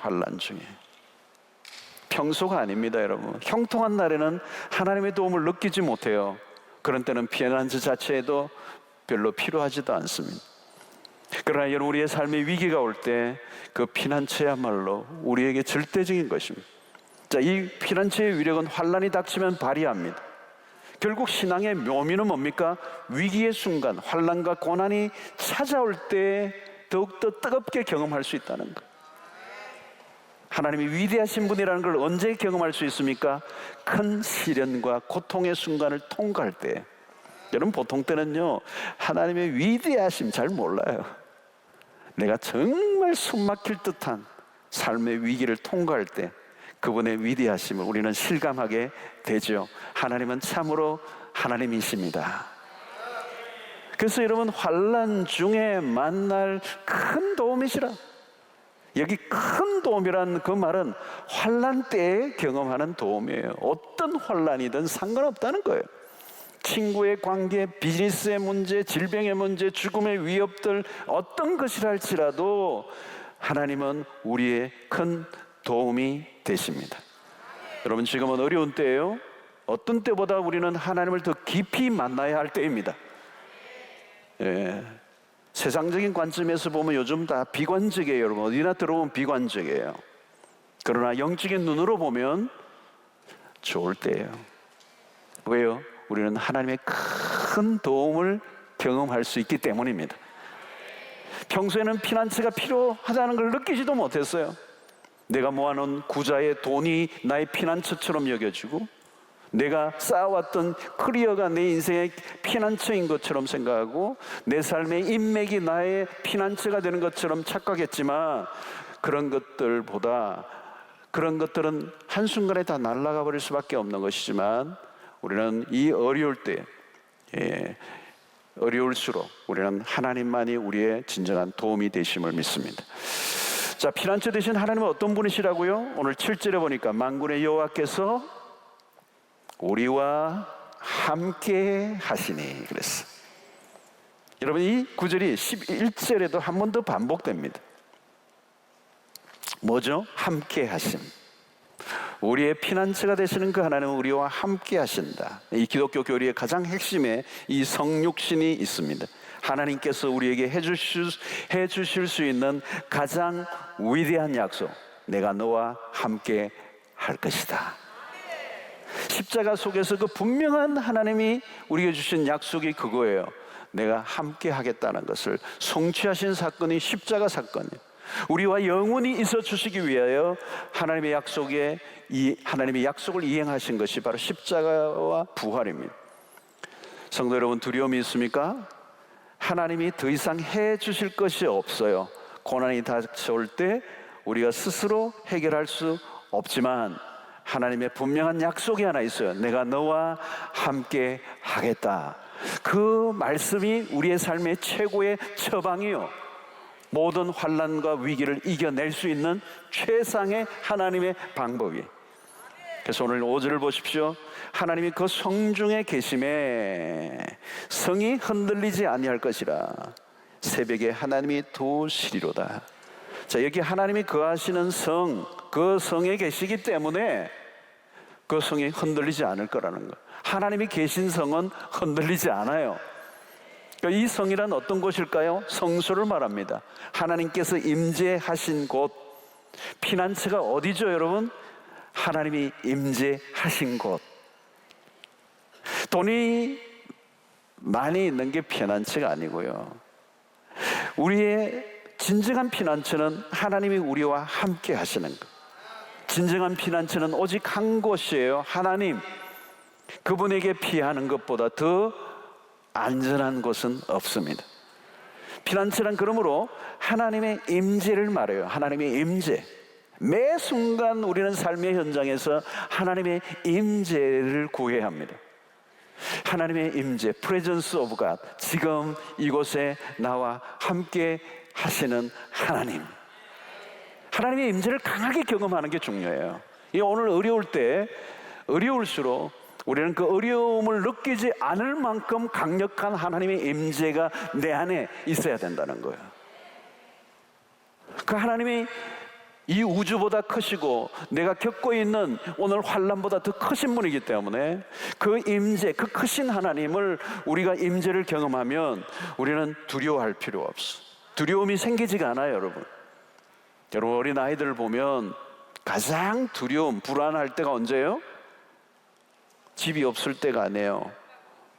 [SPEAKER 1] 평소가 아닙니다, 여러분. 형통한 날에는 하나님의 도움을 느끼지 못해요. 그런 때는 피난처 자체에도 별로 필요하지도 않습니다. 그러나 여러분, 우리의 삶의 위기가 올 때 그 피난처야말로 우리에게 절대적인 것입니다. 자, 이 피난처의 위력은 환난이 닥치면 발휘합니다. 결국 신앙의 묘미는 뭡니까? 위기의 순간, 환난과 고난이 찾아올 때 더욱더 뜨겁게 경험할 수 있다는 것. 하나님이 위대하신 분이라는 걸 언제 경험할 수 있습니까? 큰 시련과 고통의 순간을 통과할 때. 여러분, 보통 때는요, 하나님의 위대하심 잘 몰라요. 내가 정말 숨막힐 듯한 삶의 위기를 통과할 때 그분의 위대하심을 우리는 실감하게 되죠. 하나님은 참으로 하나님이십니다. 그래서 여러분, 환난 중에 만날 큰 도움이시라. 여기 큰 도움이란 그 말은 환난 때에 경험하는 도움이에요. 어떤 환난이든 상관없다는 거예요. 친구의 관계, 비즈니스의 문제, 질병의 문제, 죽음의 위협들 어떤 것이라 할지라도 하나님은 우리의 큰 도움이 되십니다. 여러분, 지금은 어려운 때예요. 어떤 때보다 우리는 하나님을 더 깊이 만나야 할 때입니다. 예. 세상적인 관점에서 보면 요즘 다 비관적이에요. 여러분, 어디나 들어오면 비관적이에요. 그러나 영적인 눈으로 보면 좋을 때예요. 왜요? 우리는 하나님의 큰 도움을 경험할 수 있기 때문입니다. 평소에는 피난처가 필요하다는 걸 느끼지도 못했어요. 내가 모아놓은 구자의 돈이 나의 피난처처럼 여겨지고, 내가 쌓아왔던 커리어가 내 인생의 피난처인 것처럼 생각하고, 내 삶의 인맥이 나의 피난처가 되는 것처럼 착각했지만, 그런 것들은 한순간에 다 날아가 버릴 수밖에 없는 것이지만, 우리는 이 어려울 때, 어려울수록 우리는 하나님만이 우리의 진정한 도움이 되심을 믿습니다. 자, 피난처 되신 하나님은 어떤 분이시라고요? 오늘 7절에 보니까 만군의 여호와께서 우리와 함께 하시니 그랬어. 여러분, 이 구절이 11절에도 한 번 더 반복됩니다. 뭐죠? 함께 하심. 우리의 피난처가 되시는 그 하나님은 우리와 함께 하신다. 이 기독교 교리의 가장 핵심에 이 성육신이 있습니다. 하나님께서 우리에게 해주실 수 있는 가장 위대한 약속, 내가 너와 함께 할 것이다. 십자가 속에서 그 분명한 하나님이 우리에게 주신 약속이 그거예요. 내가 함께 하겠다는 것을 성취하신 사건이 십자가 사건이에요. 우리와 영원히 있어 주시기 위하여 하나님의 약속을 이행하신 것이 바로 십자가와 부활입니다. 성도 여러분, 두려움이 있습니까? 하나님이 더 이상 해 주실 것이 없어요. 고난이 닥쳐올 때 우리가 스스로 해결할 수 없지만 하나님의 분명한 약속이 하나 있어요. 내가 너와 함께 하겠다. 그 말씀이 우리의 삶의 최고의 처방이요, 모든 환난과 위기를 이겨낼 수 있는 최상의 하나님의 방법이. 그래서 오늘 5절을 보십시오. 하나님이 그 성중에 계심에 성이 흔들리지 아니할 것이라. 새벽에 하나님이 도우시리로다. 자, 여기 하나님이 거하시는 성, 그 성에 계시기 때문에 그 성이 흔들리지 않을 거라는 거. 하나님이 계신 성은 흔들리지 않아요. 이 성이란 어떤 곳일까요? 성소를 말합니다. 하나님께서 임재하신 곳. 피난처가 어디죠, 여러분? 하나님이 임재하신 곳. 돈이 많이 있는 게 피난처가 아니고요, 우리의 진정한 피난처는 하나님이 우리와 함께 하시는 것. 진정한 피난처는 오직 한 곳이에요. 하나님. 그분에게 피하는 것보다 더 안전한 곳은 없습니다. 피난처란 그러므로 하나님의 임재를 말해요. 하나님의 임재. 매 순간 우리는 삶의 현장에서 하나님의 임재를 구해야 합니다. 하나님의 임재, Presence of God. 지금 이곳에 나와 함께 하시는 하나님. 하나님의 임재를 강하게 경험하는 게 중요해요. 오늘 어려울 때, 어려울수록 우리는 그 어려움을 느끼지 않을 만큼 강력한 하나님의 임재가 내 안에 있어야 된다는 거예요. 그 하나님이 이 우주보다 크시고 내가 겪고 있는 오늘 환난보다 더 크신 분이기 때문에 그 임재, 그 크신 하나님을 우리가 임재를 경험하면 우리는 두려워할 필요 없어. 두려움이 생기지가 않아요, 여러분. 여러분, 어린 아이들을 보면 가장 두려움, 불안할 때가 언제예요? 집이 없을 때가 아니에요.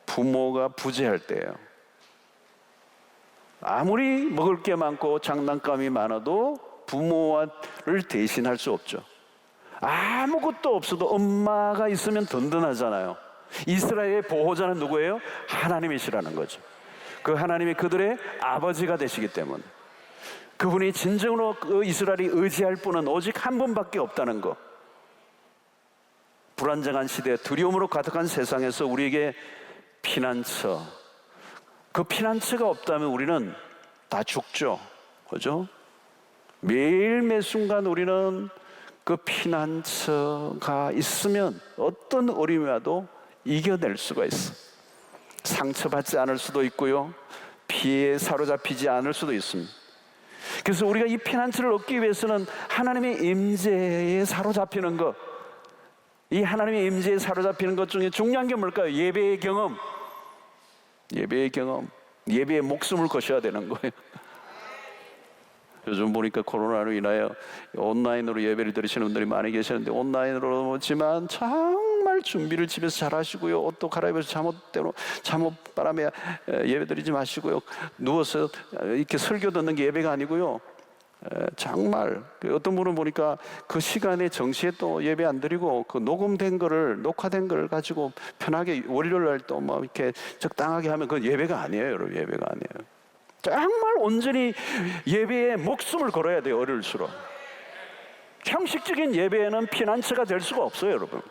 [SPEAKER 1] 부모가 부재할 때예요. 아무리 먹을 게 많고 장난감이 많아도 부모를 대신할 수 없죠. 아무것도 없어도 엄마가 있으면 든든하잖아요. 이스라엘의 보호자는 누구예요? 하나님이시라는 거죠. 그 하나님이 그들의 아버지가 되시기 때문에, 그분이 진정으로 그 이스라엘이 의지할 분은 오직 한 분밖에 없다는 거. 불안정한 시대, 두려움으로 가득한 세상에서 우리에게 피난처, 그 피난처가 없다면 우리는 다 죽죠. 그죠? 매일 매 순간 우리는 그 피난처가 있으면 어떤 어려움이 와도 이겨낼 수가 있어. 상처받지 않을 수도 있고요, 피해에 사로잡히지 않을 수도 있습니다. 그래서 우리가 이 피난처를 얻기 위해서는 하나님의 임재에 사로잡히는 것, 이 하나님의 임재에 사로잡히는 것 중에 중요한 게 뭘까요? 예배의 경험. 예배의 경험, 예배에 목숨을 거셔야 되는 거예요. 요즘 보니까 코로나로 인하여 온라인으로 예배를 드리시는 분들이 많이 계시는데, 온라인으로지만 정말 준비를 집에서 잘 하시고요, 옷도 갈아입어서 잠옷바람에 예배 드리지 마시고요, 누워서 이렇게 설교 듣는 게 예배가 아니고요, 정말 어떤 분은 보니까 그 시간에 정시에 또 예배 안 드리고 그 녹음된 거를, 녹화된 걸 가지고 편하게 월요일날 또 뭐 이렇게 적당하게 하면 그건 예배가 아니에요, 여러분. 예배가 아니에요. 정말 온전히 예배에 목숨을 걸어야 돼요, 어릴수록. 형식적인 예배에는 피난처가 될 수가 없어요, 여러분.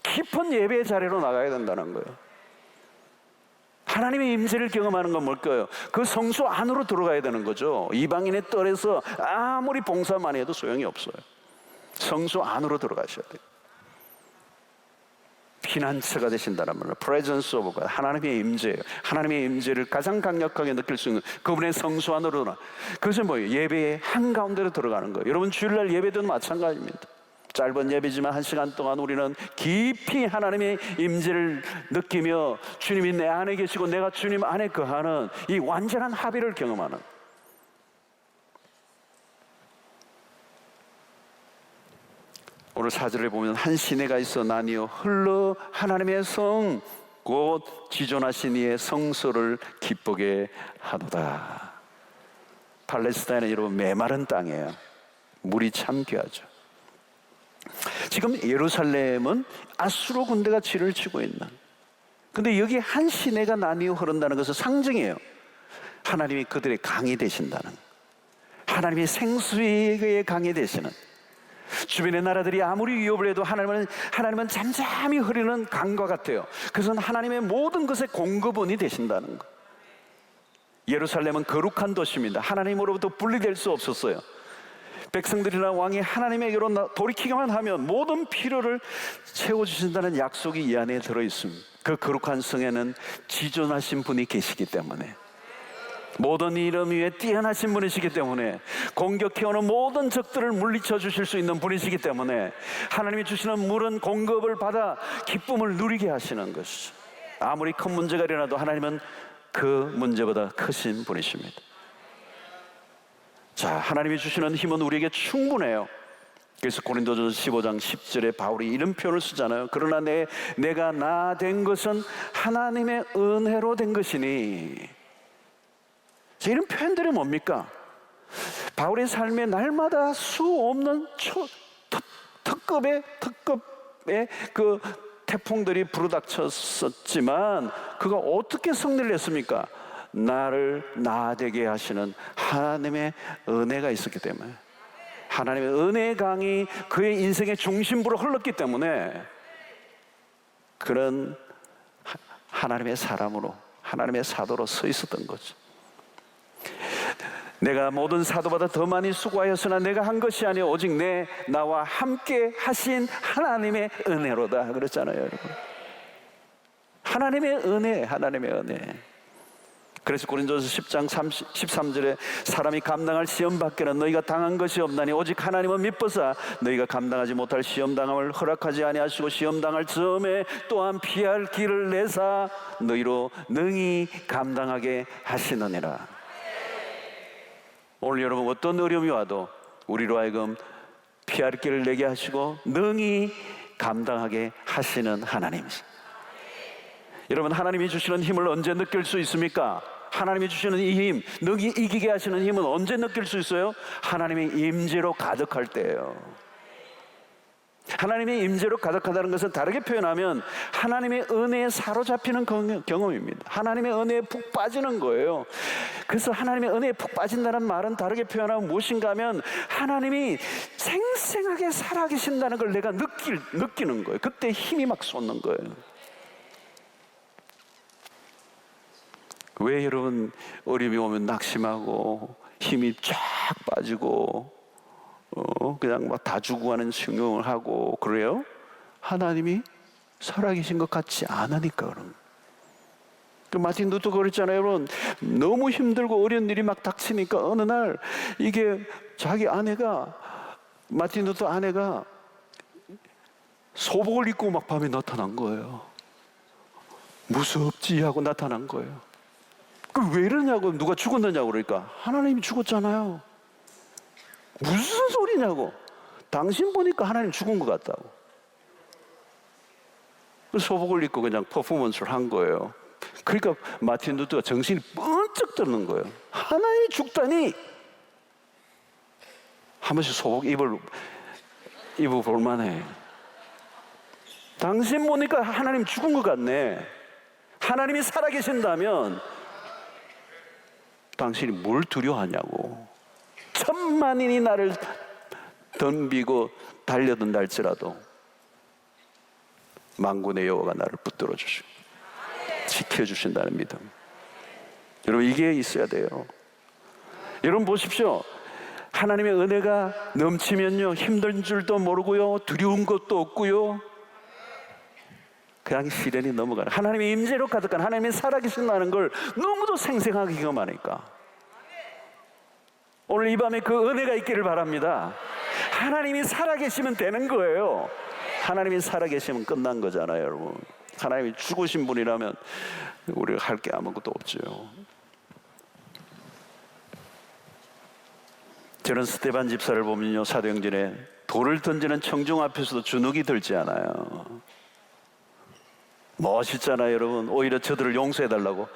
[SPEAKER 1] 깊은 예배의 자리로 나가야 된다는 거예요. 하나님의 임재를 경험하는 건 뭘까요? 그 성소 안으로 들어가야 되는 거죠. 이방인의 뜰에서 아무리 봉사만 해도 소용이 없어요. 성소 안으로 들어가셔야 돼요. 피난처가 되신다는 말은 presence of God, 하나님의 임재예요. 하나님의 임재를 가장 강력하게 느낄 수 있는 그분의 성소 안으로 나. 그것은 뭐예요? 예배의 한가운데로 들어가는 거예요. 여러분, 주일날 예배도 마찬가지입니다. 짧은 예배지만 1시간 동안 우리는 깊이 하나님의 임재를 느끼며 주님이 내 안에 계시고 내가 주님 안에 거하는 이 완전한 합의를 경험하는, 오늘 4절에 보면 한 시내가 있어 나뉘어 흘러 하나님의 성 곧 지존하신 이의 성소를 기쁘게 하도다. 팔레스타인은 여러분 메마른 땅이에요. 물이 참 귀하죠. 지금 예루살렘은 아수르 군대가 지를 치고 있는, 근데 여기 한 시내가 나뉘어 흐른다는 것은 상징이에요. 하나님이 그들의 강이 되신다는, 하나님의 생수의 강이 되시는, 주변의 나라들이 아무리 위협을 해도 하나님은 잠잠히 흐르는 강과 같아요. 그것은 하나님의 모든 것의 공급원이 되신다는 것. 예루살렘은 거룩한 도시입니다. 하나님으로부터 분리될 수 없었어요. 백성들이나 왕이 하나님에게로 돌이키기만 하면 모든 필요를 채워주신다는 약속이 이 안에 들어있습니다. 그 거룩한 성에는 지존하신 분이 계시기 때문에, 모든 이름 위에 뛰어나신 분이시기 때문에, 공격해오는 모든 적들을 물리쳐 주실 수 있는 분이시기 때문에 하나님이 주시는 물은 공급을 받아 기쁨을 누리게 하시는 것이죠. 아무리 큰 문제가 일어나도 하나님은 그 문제보다 크신 분이십니다. 자, 하나님이 주시는 힘은 우리에게 충분해요. 그래서 고린도전서 15장 10절에 바울이 이런 표현을 쓰잖아요. 그러나 내가 나 된 것은 하나님의 은혜로 된 것이니. 이런 표현들이 뭡니까? 바울의 삶에 날마다 수 없는 특급의 그 태풍들이 불어닥쳤었지만 그가 어떻게 승리를 했습니까? 나를 나되게 하시는 하나님의 은혜가 있었기 때문에, 하나님의 은혜의 강이 그의 인생의 중심부로 흘렀기 때문에 그런 하나님의 사람으로, 하나님의 사도로 서 있었던 거죠. 내가 모든 사도보다 더 많이 수고하였으나 내가 한 것이 아니오 오직 나와 함께 하신 하나님의 은혜로다 그랬잖아요, 여러분. 하나님의 은혜, 하나님의 은혜. 그래서 고린도서 10장 13절에 사람이 감당할 시험 밖에는 너희가 당한 것이 없나니 오직 하나님은 미쁘사 너희가 감당하지 못할 시험당함을 허락하지 아니하시고 시험당할 즈음에 또한 피할 길을 내사 너희로 능히 감당하게 하시느니라. 오늘 여러분, 어떤 어려움이 와도 우리로 하여금 피할 길을 내게 하시고 능히 감당하게 하시는 하나님이십니다. 여러분, 하나님이 주시는 힘을 언제 느낄 수 있습니까? 하나님이 주시는 이 힘, 능히 이기게 하시는 힘은 언제 느낄 수 있어요? 하나님의 임재로 가득할 때예요. 하나님의 임재로 가득하다는 것은 다르게 표현하면 하나님의 은혜에 사로잡히는 경험입니다. 하나님의 은혜에 푹 빠지는 거예요. 그래서 하나님의 은혜에 푹 빠진다는 말은 다르게 표현하면 무엇인가 하면 하나님이 생생하게 살아계신다는 걸 내가 느끼는 거예요. 그때 힘이 막 솟는 거예요. 왜 여러분 어려움이 오면 낙심하고 힘이 쫙 빠지고 그냥 막 다 주고 하는 신경을 하고 그래요? 하나님이 살아계신 것 같지 않으니까 그런. 그 마틴 루터가 그랬잖아요, 여러분. 너무 힘들고 어려운 일이 막 닥치니까 어느 날 이게 자기 아내가, 마틴 루터 아내가 소복을 입고 막 밤에 나타난 거예요. 무섭지 하고 나타난 거예요. 그 왜 이러냐고, 누가 죽었느냐고 그러니까 하나님이 죽었잖아요. 무슨 소리냐고. 당신 보니까 하나님 죽은 것 같다고. 소복을 입고 그냥 퍼포먼스를 한 거예요. 그러니까 마틴 루터가 정신이 번쩍 드는 거예요. 하나님이 죽다니. 한 번씩 소복 입어볼 만해. 당신 보니까 하나님 죽은 것 같네. 하나님이 살아계신다면 당신이 뭘 두려워하냐고. 천만인이 나를 덤비고 달려든다 할지라도 만군의 여호와가 나를 붙들어 주시고 지켜주신다는 믿음. 여러분, 이게 있어야 돼요. 여러분 보십시오. 하나님의 은혜가 넘치면요, 힘든 줄도 모르고요, 두려운 것도 없고요, 그냥 시련이 넘어가는, 하나님의 임재로 가득한, 하나님이 살아계신다는 걸 너무도 생생하게 경험하니까 오늘 이 밤에 그 은혜가 있기를 바랍니다. 하나님이 살아계시면 되는 거예요. 하나님이 살아계시면 끝난 거잖아요, 여러분. 하나님이 죽으신 분이라면 우리가 할 게 아무것도 없죠. 저는 스데반 집사를 보면요, 사도행전에 돌을 던지는 청중 앞에서도 주눅이 들지 않아요. 멋있잖아요, 여러분. 오히려 저들을 용서해달라고,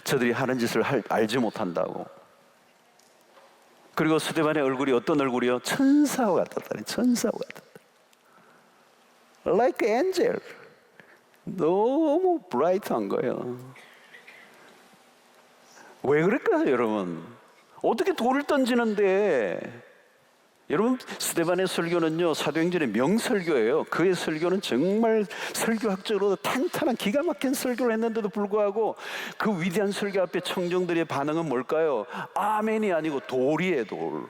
[SPEAKER 1] 저들이 하는 짓을 알지 못한다고. 그리고 스데반의 얼굴이 어떤 얼굴이요? 천사와 같았다니. 천사와 같았다. Like angel. 너무 브라이트한 거예요. 왜 그럴까요, 여러분? 어떻게 돌을 던지는데? 여러분, 스데반의 설교는요, 사도행전의 명설교예요. 그의 설교는 정말 설교학적으로 탄탄한 기가 막힌 설교를 했는데도 불구하고 그 위대한 설교 앞에 청중들의 반응은 뭘까요? 아멘이 아니고 돌이에요, 돌.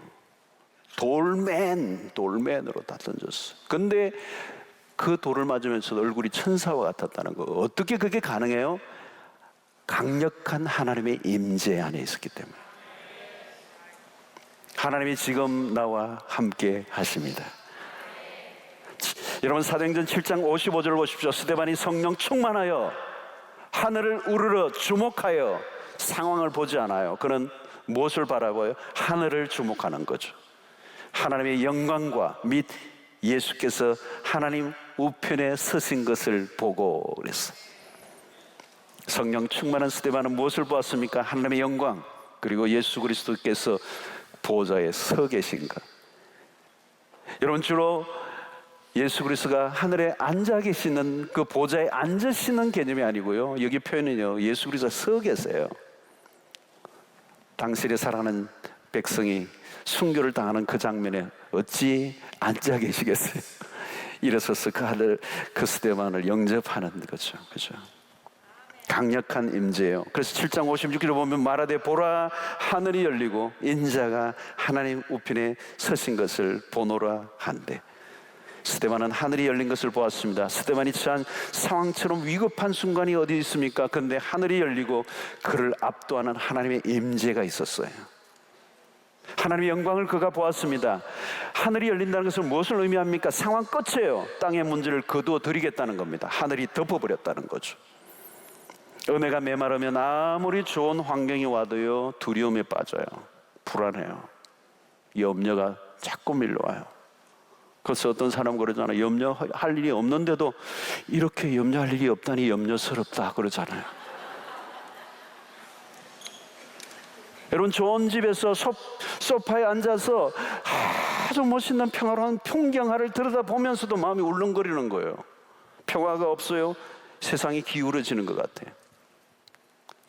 [SPEAKER 1] 돌맨으로 다 던졌어. 근데 그 돌을 맞으면서도 얼굴이 천사와 같았다는 거. 어떻게 그게 가능해요? 강력한 하나님의 임재 안에 있었기 때문에. 하나님이 지금 나와 함께 하십니다. 여러분, 사도행전 7장 55절을 보십시오. 스데반이 성령 충만하여 하늘을 우러러 주목하여, 상황을 보지 않아요. 그는 무엇을 바라봐요? 하늘을 주목하는 거죠. 하나님의 영광과 및 예수께서 하나님 우편에 서신 것을 보고 그랬어요. 성령 충만한 스데반은 무엇을 보았습니까? 하나님의 영광, 그리고 예수 그리스도께서 보좌에 서 계신 것. 여러분, 주로 예수 그리스도가 하늘에 앉아 계시는, 그 보좌에 앉으시는 개념이 아니고요, 여기 표현은요, 예수 그리스도가 서 계세요. 당시에 살아가는 백성이 순교를 당하는 그 장면에 어찌 앉아 계시겠어요? 일어서서 그 하늘, 그 스데반을 영접하는 거죠. 그죠? 강력한 임재예요. 그래서 7장 56절을 보면 말하되 보라, 하늘이 열리고 인자가 하나님 우편에 서신 것을 보노라 한대. 스데반은 하늘이 열린 것을 보았습니다. 스데반이 처한 상황처럼 위급한 순간이 어디 있습니까? 그런데 하늘이 열리고 그를 압도하는 하나님의 임재가 있었어요. 하나님의 영광을 그가 보았습니다. 하늘이 열린다는 것은 무엇을 의미합니까? 상황 끝이에요. 땅의 문제를 거두어 드리겠다는 겁니다. 하늘이 덮어버렸다는 거죠. 은혜가 메마르면 아무리 좋은 환경이 와도요, 두려움에 빠져요. 불안해요. 염려가 자꾸 밀려와요. 그래서 어떤 사람은 그러잖아요. 염려할 일이 없는데도 이렇게 염려할 일이 없다니 염려스럽다 그러잖아요. 여러분, 좋은 집에서 소파에 앉아서 아주 멋있는 평화로운 풍경화를 들여다보면서도 마음이 울렁거리는 거예요. 평화가 없어요. 세상이 기울어지는 것 같아요.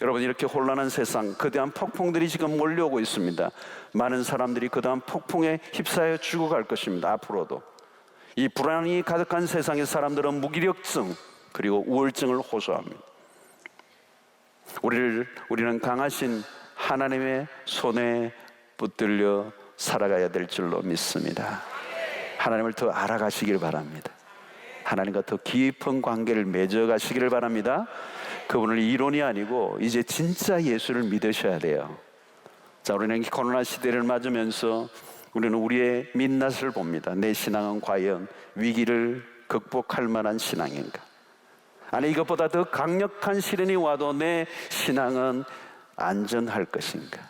[SPEAKER 1] 여러분, 이렇게 혼란한 세상, 거대한 폭풍들이 지금 몰려오고 있습니다. 많은 사람들이 거대한 폭풍에 휩싸여 죽어갈 것입니다. 앞으로도. 이 불안이 가득한 세상의 사람들은 무기력증, 그리고 우울증을 호소합니다. 우리는 강하신 하나님의 손에 붙들려 살아가야 될 줄로 믿습니다. 하나님을 더 알아가시길 바랍니다. 하나님과 더 깊은 관계를 맺어가시기를 바랍니다. 그분을 이론이 아니고 이제 진짜 예수를 믿으셔야 돼요. 자, 우리는 코로나 시대를 맞으면서 우리는 우리의 민낯을 봅니다. 내 신앙은 과연 위기를 극복할 만한 신앙인가? 아니, 이것보다 더 강력한 시련이 와도 내 신앙은 안전할 것인가?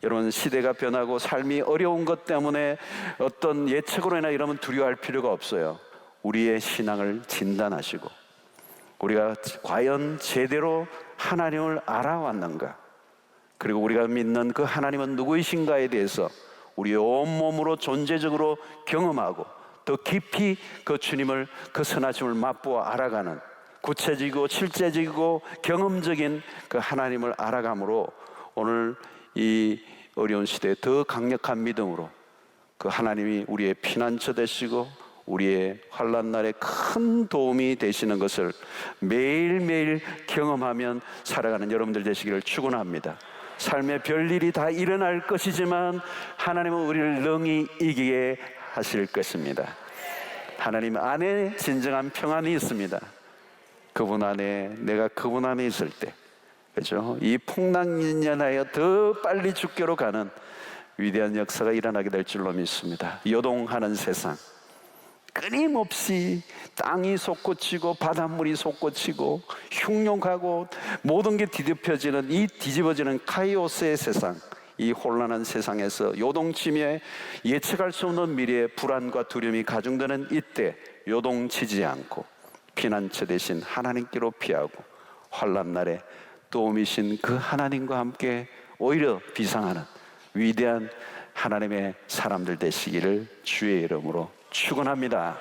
[SPEAKER 1] 여러분, 시대가 변하고 삶이 어려운 것 때문에 어떤 예측으로 인하 이러면 두려워할 필요가 없어요. 우리의 신앙을 진단하시고 우리가 과연 제대로 하나님을 알아왔는가, 그리고 우리가 믿는 그 하나님은 누구이신가에 대해서 우리의 온몸으로 존재적으로 경험하고 더 깊이 그 주님을, 그 선하심을 맛보아 알아가는 구체적이고 실제적이고 경험적인 그 하나님을 알아감으로 오늘 이 어려운 시대에 더 강력한 믿음으로 그 하나님이 우리의 피난처 되시고 우리의 환난 날에 큰 도움이 되시는 것을 매일매일 경험하면 살아가는 여러분들 되시기를 축원합니다. 삶에 별일이 다 일어날 것이지만 하나님은 우리를 능히 이기게 하실 것입니다. 하나님 안에 진정한 평안이 있습니다. 그분 안에, 내가 그분 안에 있을 때, 그렇죠? 이 풍랑인연하여 더 빨리 죽게로 가는 위대한 역사가 일어나게 될 줄로 믿습니다. 요동하는 세상, 끊임없이 땅이 솟구치고 바닷물이 솟구치고 흉흉하고 모든 게 뒤집혀지는 이 뒤집어지는 카이오스의 세상, 이 혼란한 세상에서 요동치며 예측할 수 없는 미래의 불안과 두려움이 가중되는 이때 요동치지 않고 피난처 되신 하나님께로 피하고 환난 날에 도움이신 그 하나님과 함께 오히려 비상하는 위대한 하나님의 사람들 되시기를 주의 이름으로 축원합니다.